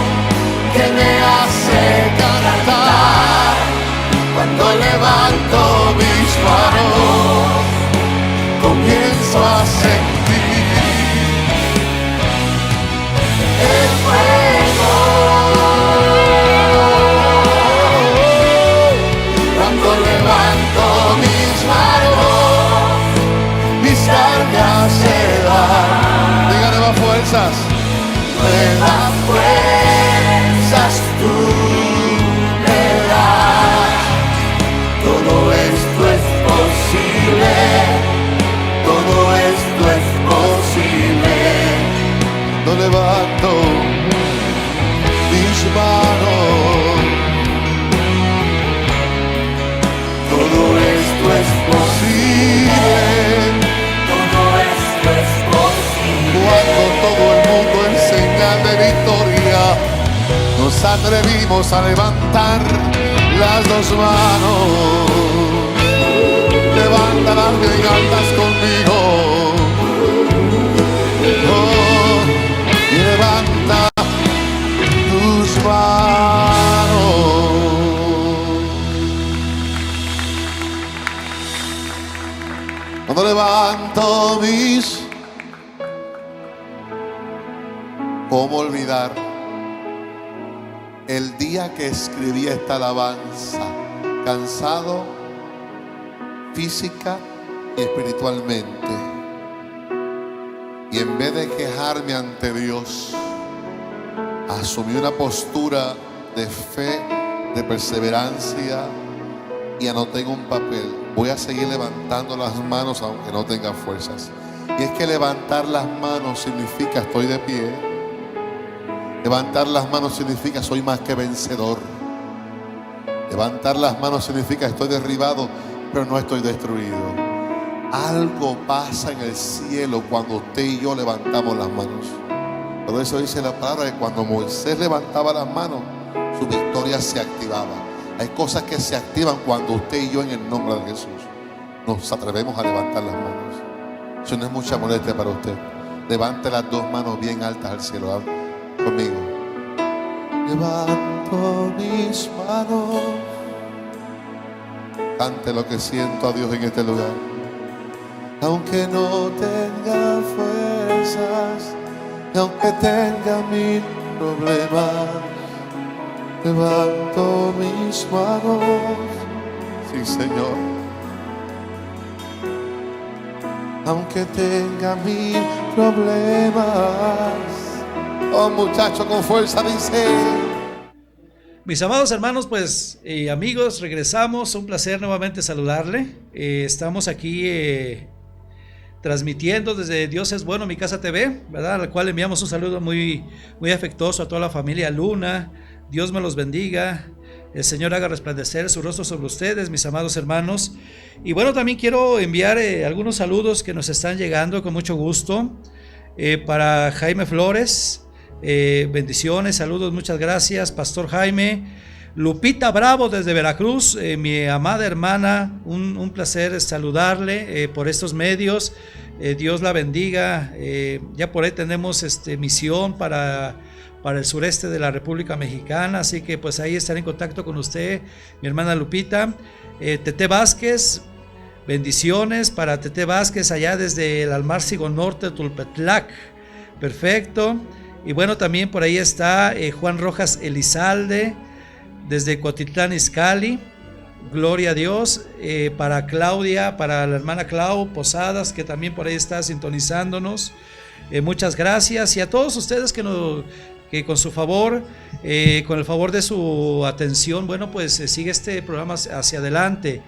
que me hace cantar. Cuando levanto mis manos, comienzo a sentir el fuego. Vamos a levantar las dos manos. Levántalas bien altas conmigo. Oh, y levanta tus manos. Cuando levanto mis... ¿Cómo olvidar el día que escribí esta alabanza? Cansado física y espiritualmente. Y en vez de quejarme ante Dios, asumí una postura de fe, de perseverancia, y anoté en un papel: voy a seguir levantando las manos aunque no tenga fuerzas. Y es que levantar las manos significa estoy de pie. Levantar las manos significa soy más que vencedor. Levantar las manos significa estoy derribado, pero no estoy destruido. Algo pasa en el cielo cuando usted y yo levantamos las manos. Por eso dice la palabra que cuando Moisés levantaba las manos, su victoria se activaba. Hay cosas que se activan cuando usted y yo, en el nombre de Jesús, nos atrevemos a levantar las manos. Eso no es mucha molestia para usted. Levante las dos manos bien altas al cielo conmigo. Levanto mis manos. Cante lo que siento a Dios en este lugar. Aunque no tenga fuerzas, y aunque tenga mil problemas, levanto mis manos. Sí, Señor. Aunque tenga mil problemas. Oh, muchacho, con fuerza dice. Mis amados hermanos, pues amigos, regresamos. Un placer nuevamente saludarle. Estamos aquí transmitiendo desde Dios es Bueno, Mi Casa TV, ¿verdad? Al cual enviamos un saludo muy, muy afectuoso a toda la familia Luna. Dios me los bendiga. El Señor haga resplandecer su rostro sobre ustedes, mis amados hermanos. Y bueno, también quiero enviar algunos saludos que nos están llegando con mucho gusto. Para Jaime Flores, bendiciones, saludos, muchas gracias, Pastor Jaime. Lupita Bravo desde Veracruz, mi amada hermana, un placer saludarle por estos medios. Dios la bendiga. Ya por ahí tenemos misión para el sureste de la República Mexicana, así que pues ahí estaré en contacto con usted, mi hermana Lupita. Tete Vázquez, bendiciones para Tete Vázquez allá desde el Almárcigo Norte de Tulpetlac, perfecto. Y bueno, también por ahí está Juan Rojas Elizalde desde Cuautitlán Izcalli, gloria a Dios. Para Claudia, para la hermana Clau Posadas, que también por ahí está sintonizándonos, muchas gracias. Y a todos ustedes que con su favor, con el favor de su atención, bueno, pues sigue este programa hacia adelante.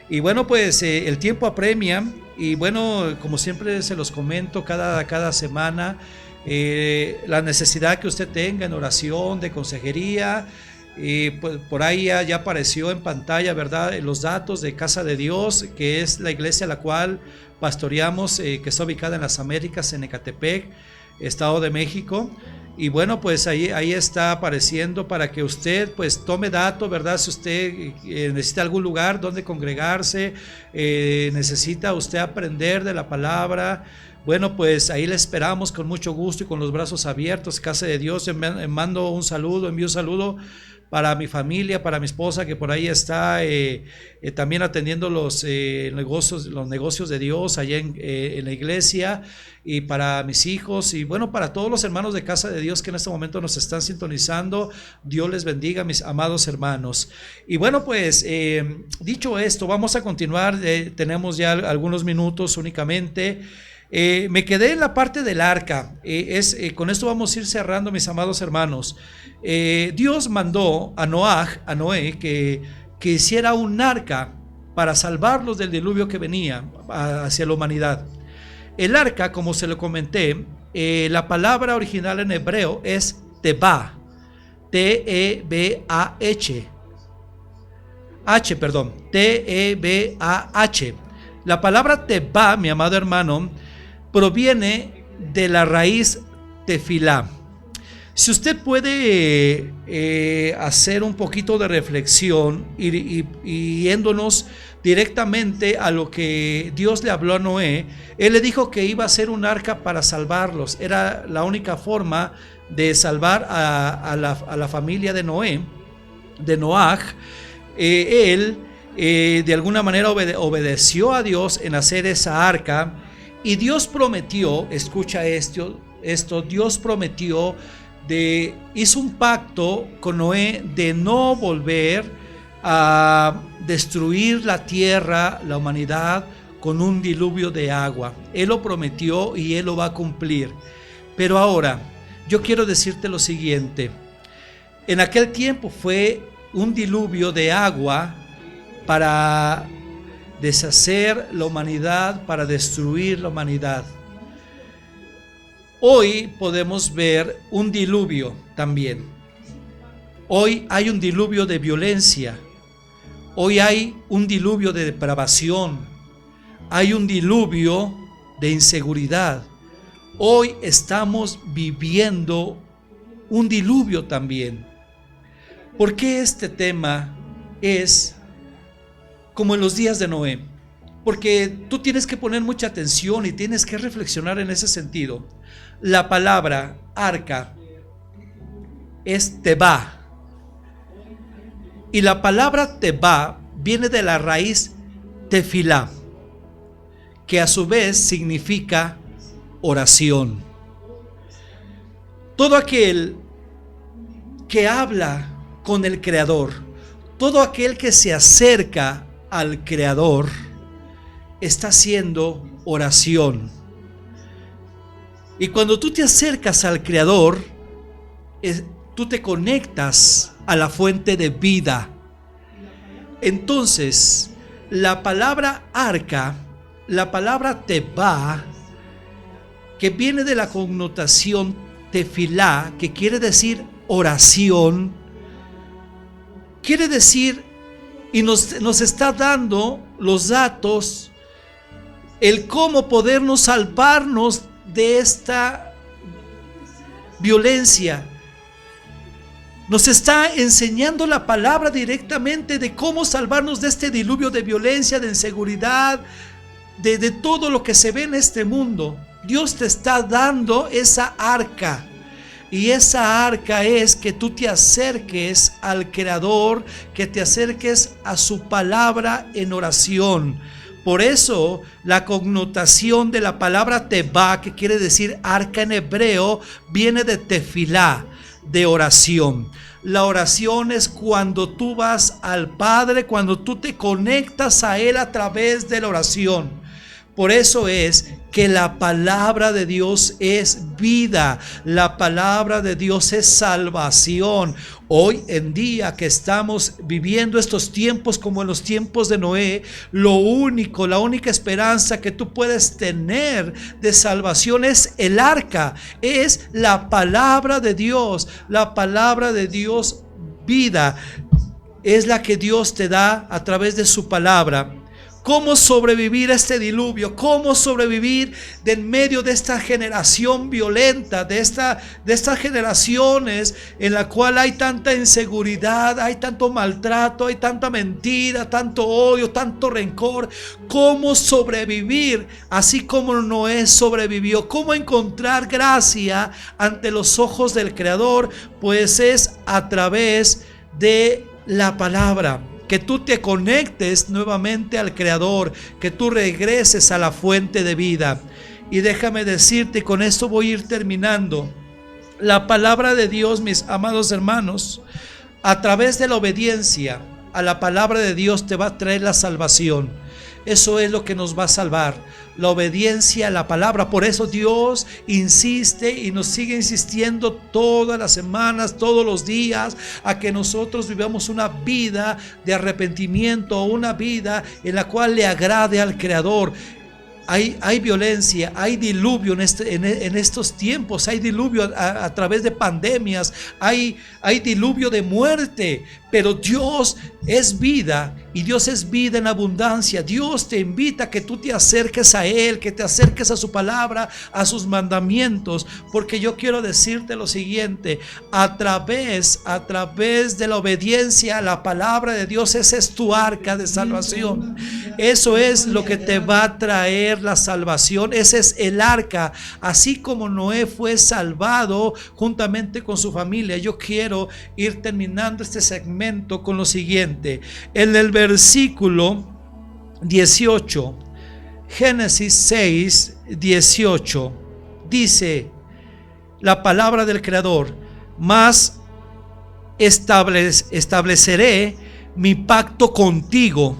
Y bueno, pues el tiempo apremia, y bueno, como siempre se los comento cada semana, la necesidad que usted tenga en oración, de consejería. Pues por ahí ya apareció en pantalla, ¿verdad?, los datos de Casa de Dios, que es la iglesia a la cual pastoreamos, que está ubicada en las Américas, en Ecatepec, Estado de México. Y bueno, pues ahí está apareciendo para que usted pues tome dato, ¿verdad? Si usted necesita algún lugar donde congregarse, necesita usted aprender de la palabra, bueno, pues ahí le esperamos con mucho gusto y con los brazos abiertos. Casa de Dios. Envío un saludo para mi familia, para mi esposa, que por ahí está también atendiendo los negocios de Dios allá en la iglesia, y para mis hijos, y bueno, para todos los hermanos de Casa de Dios que en este momento nos están sintonizando. Dios les bendiga, mis amados hermanos. Y bueno, pues dicho esto, vamos a continuar. Tenemos ya algunos minutos únicamente. Me quedé en la parte del arca. Con esto vamos a ir cerrando, mis amados hermanos. Dios mandó a Noé, que hiciera un arca para salvarlos del diluvio que venía hacia la humanidad. El arca, como se lo comenté, la palabra original en hebreo es Tebah, T-E-B-A-H, T-E-B-A-H. La palabra Tebah, mi amado hermano, proviene de la raíz tefilá. Si usted puede hacer un poquito de reflexión y yéndonos directamente a lo que Dios le habló a Noé, Él le dijo que iba a hacer un arca para salvarlos. Era la única forma de salvar a la familia de Noé, de Noaj. Él de alguna manera obedeció a Dios en hacer esa arca, y Dios prometió, escucha esto, Dios prometió, hizo un pacto con Noé de no volver a destruir la tierra, la humanidad, con un diluvio de agua. Él lo prometió y Él lo va a cumplir. Pero ahora, yo quiero decirte lo siguiente: en aquel tiempo fue un diluvio de agua para deshacer la humanidad, para destruir la humanidad. Hoy podemos ver un diluvio también. Hoy hay un diluvio de violencia. Hoy hay un diluvio de depravación. Hay un diluvio de inseguridad. Hoy estamos viviendo un diluvio también. ¿Por qué este tema es como en los días de Noé? Porque tú tienes que poner mucha atención y tienes que reflexionar en ese sentido. La palabra arca es tebá, y la palabra tebá viene de la raíz tefilá, que a su vez significa oración. Todo aquel que habla con el Creador, todo aquel que se acerca al Creador, está haciendo oración. Y cuando tú te acercas al Creador, tú te conectas a la fuente de vida. Entonces, la palabra arca, la palabra tebá, que viene de la connotación tefilá, que quiere decir oración, quiere decir, y nos está dando los datos, el cómo podernos salvarnos de esta violencia. Nos está enseñando la palabra directamente de cómo salvarnos de este diluvio de violencia, de inseguridad, de todo lo que se ve en este mundo. Dios te está dando esa arca. Y esa arca es que tú te acerques al Creador, que te acerques a su palabra en oración. Por eso la connotación de la palabra tebá, que quiere decir arca en hebreo, viene de tefilá, de oración. La oración es cuando tú vas al Padre, cuando tú te conectas a Él a través de la oración. Por eso es que la palabra de Dios es vida, la palabra de Dios es salvación. Hoy en día que estamos viviendo estos tiempos como en los tiempos de Noé, la única esperanza que tú puedes tener de salvación es el arca, es la palabra de Dios, vida, es la que Dios te da a través de su palabra. ¿Cómo sobrevivir a este diluvio? ¿Cómo sobrevivir de en medio de esta generación violenta, de estas generaciones en la cual hay tanta inseguridad, hay tanto maltrato, hay tanta mentira, tanto odio, tanto rencor? ¿Cómo sobrevivir así como Noé sobrevivió? ¿Cómo encontrar gracia ante los ojos del Creador? Pues es a través de la palabra. Que tú te conectes nuevamente al Creador, que tú regreses a la fuente de vida. Y déjame decirte, con esto voy a ir terminando, la palabra de Dios, mis amados hermanos, a través de la obediencia a la palabra de Dios te va a traer la salvación. Eso es lo que nos va a salvar, la obediencia a la palabra. Por eso Dios insiste y nos sigue insistiendo todas las semanas, todos los días, a que nosotros vivamos una vida de arrepentimiento, una vida en la cual le agrade al Creador. Hay violencia, hay diluvio en estos tiempos, hay diluvio a través de pandemias, hay diluvio de muerte, pero Dios es vida Y Dios es vida en abundancia. Dios te invita a que tú te acerques a Él, que te acerques a su palabra, a sus mandamientos. Porque yo quiero decirte lo siguiente: a través de la obediencia a la palabra de Dios, esa es tu arca de salvación. Eso es lo que te va a traer la salvación. Ese es el arca. Así como Noé fue salvado juntamente con su familia. Yo quiero ir terminando este segmento con lo siguiente. En el versículo 18, Génesis 6, 18, dice la palabra del Creador: mas estableceré mi pacto contigo,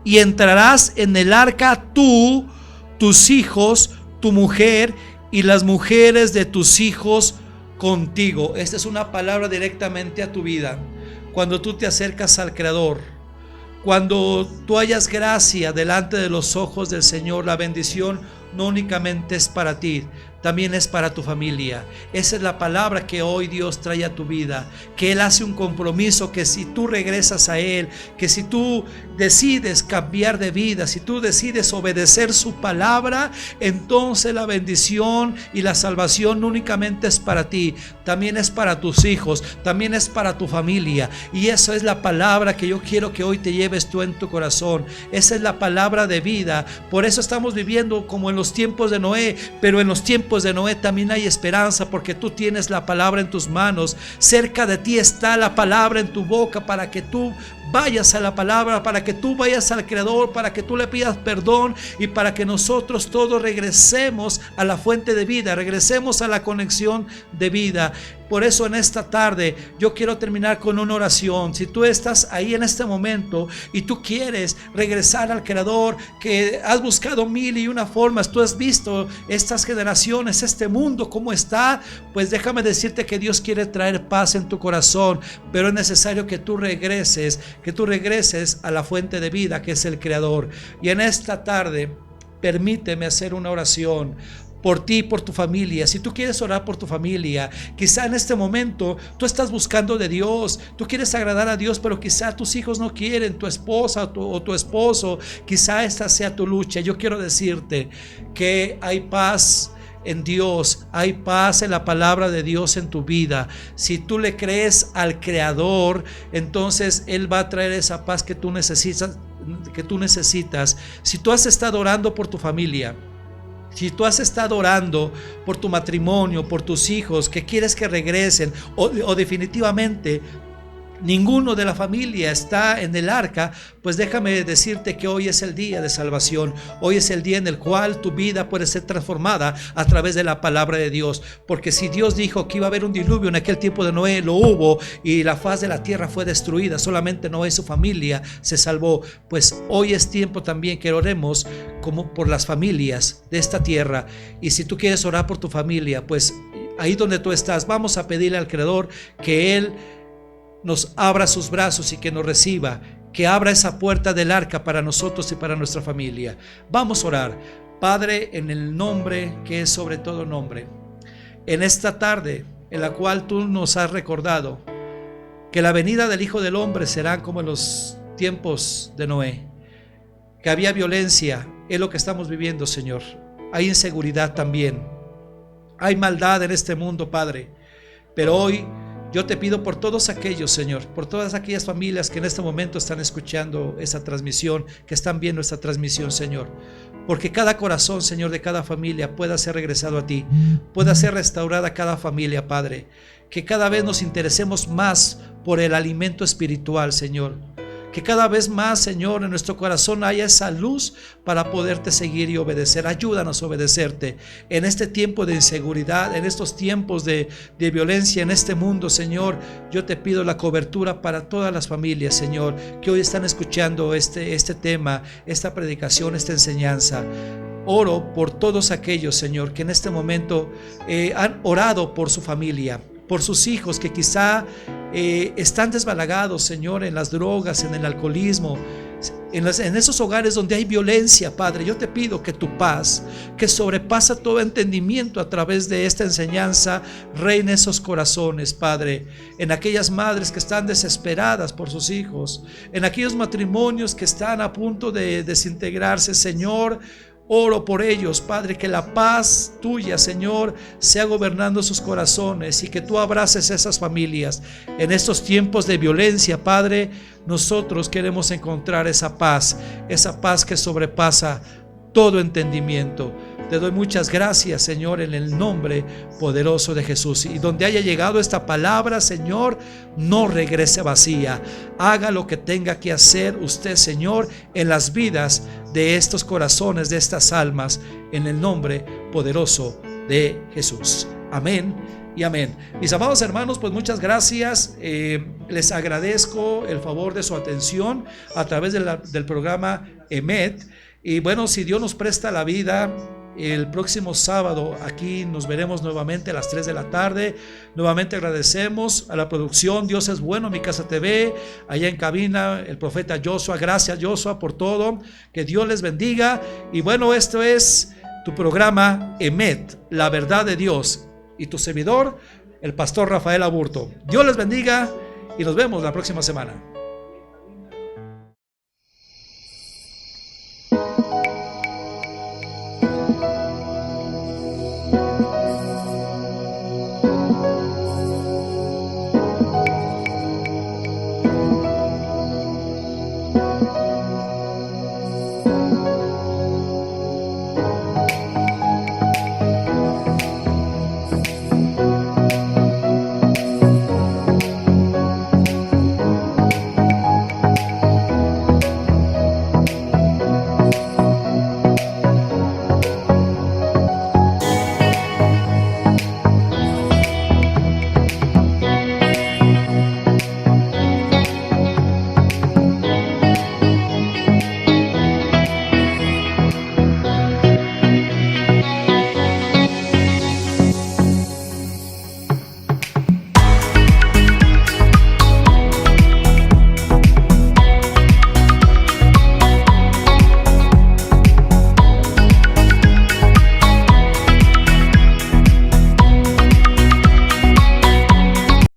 y entrarás en el arca tú, tus hijos, tu mujer y las mujeres de tus hijos contigo. Esta es una palabra directamente a tu vida. Cuando tú te acercas al Creador, cuando tú hayas gracia delante de los ojos del Señor, la bendición no únicamente es para ti, también es para tu familia. Esa es la palabra que hoy Dios trae a tu vida, que Él hace un compromiso, que si tú regresas a Él, que si tú decides cambiar de vida, si tú decides obedecer su palabra, entonces la bendición y la salvación no únicamente es para ti, también es para tus hijos, también es para tu familia. Y esa es la palabra que yo quiero que hoy te lleves tú en tu corazón. Esa es la palabra de vida. Por eso estamos viviendo como en los tiempos de Noé, pero en los tiempos de Noé también hay esperanza, porque tú tienes la palabra en tus manos. Cerca de ti está la palabra en tu boca, para que tú vayas a la palabra, para que tú vayas al Creador, para que tú le pidas perdón y para que nosotros todos regresemos a la fuente de vida, regresemos a la conexión de vida. Por eso en esta tarde yo quiero terminar con una oración. Si tú estás ahí en este momento y tú quieres regresar al Creador, que has buscado mil y una formas, tú has visto estas generaciones, este mundo cómo está, pues déjame decirte que Dios quiere traer paz en tu corazón, pero es necesario que tú regreses a la fuente de vida, que es el Creador. Y en esta tarde permíteme hacer una oración por ti y por tu familia. Si tú quieres orar por tu familia, quizá en este momento tú estás buscando de Dios, tú quieres agradar a Dios, pero quizá tus hijos no quieren, tu esposa o tu esposo, quizá esta sea tu lucha. Yo quiero decirte que hay paz en Dios, hay paz en la palabra de Dios en tu vida. Si tú le crees al Creador, entonces Él va a traer esa paz que tú necesitas. Si tú has estado orando por tu familia, si tú has estado orando por tu matrimonio, por tus hijos, que quieres que regresen, o definitivamente ninguno de la familia está en el arca, pues déjame decirte que hoy es el día de salvación. Hoy es el día en el cual tu vida puede ser transformada a través de la palabra de Dios. Porque si Dios dijo que iba a haber un diluvio en aquel tiempo de Noé, lo hubo, y la faz de la tierra fue destruida, solamente Noé y su familia se salvó. Pues hoy es tiempo también que oremos como por las familias de esta tierra. Y si tú quieres orar por tu familia, pues ahí donde tú estás, vamos a pedirle al Creador que Él nos abra sus brazos y que nos reciba, que abra esa puerta del arca para nosotros y para nuestra familia. Vamos a orar. Padre, en el nombre que es sobre todo nombre, en esta tarde en la cual tú nos has recordado que la venida del Hijo del Hombre será como en los tiempos de Noé, que había violencia, es lo que estamos viviendo, Señor. Hay inseguridad también, hay maldad en este mundo, Padre, pero hoy yo te pido por todos aquellos, Señor, por todas aquellas familias que en este momento están escuchando esta transmisión, que están viendo esta transmisión, Señor, porque cada corazón, Señor, de cada familia pueda ser regresado a ti, pueda ser restaurada cada familia, Padre, que cada vez nos interesemos más por el alimento espiritual, Señor, que cada vez más, Señor, en nuestro corazón haya esa luz para poderte seguir y obedecer. Ayúdanos a obedecerte en este tiempo de inseguridad, en estos tiempos de violencia en este mundo, Señor. Yo te pido la cobertura para todas las familias, Señor, que hoy están escuchando este tema, esta predicación, esta enseñanza. Oro por todos aquellos, Señor, que en este momento han orado por su familia, por sus hijos que quizá están desbalagados, Señor, en las drogas, en el alcoholismo, en esos hogares donde hay violencia, Padre, yo te pido que tu paz, que sobrepasa todo entendimiento a través de esta enseñanza, reine esos corazones, Padre, en aquellas madres que están desesperadas por sus hijos, en aquellos matrimonios que están a punto de desintegrarse, Señor. Oro por ellos, Padre, que la paz tuya, Señor, sea gobernando sus corazones y que tú abraces esas familias. En estos tiempos de violencia, Padre, nosotros queremos encontrar esa paz que sobrepasa todo entendimiento. Te doy muchas gracias, Señor, en el nombre poderoso de Jesús. Y donde haya llegado esta palabra, Señor, no regrese vacía. Haga lo que tenga que hacer usted, Señor, en las vidas de estos corazones, de estas almas, en el nombre poderoso de Jesús. Amén y amén. Mis amados hermanos, pues muchas gracias. Les agradezco el favor de su atención a través del programa EMET. Y bueno, si Dios nos presta la vida, el próximo sábado aquí nos veremos nuevamente a las 3 de la tarde. Nuevamente agradecemos a la producción Dios es bueno, Mi Casa TV, allá en cabina el profeta Joshua. Gracias, Joshua, por todo. Que Dios les bendiga. Y bueno, esto es tu programa EMET, la verdad de Dios, y tu servidor, el pastor Rafael Aburto. Dios les bendiga y nos vemos la próxima semana.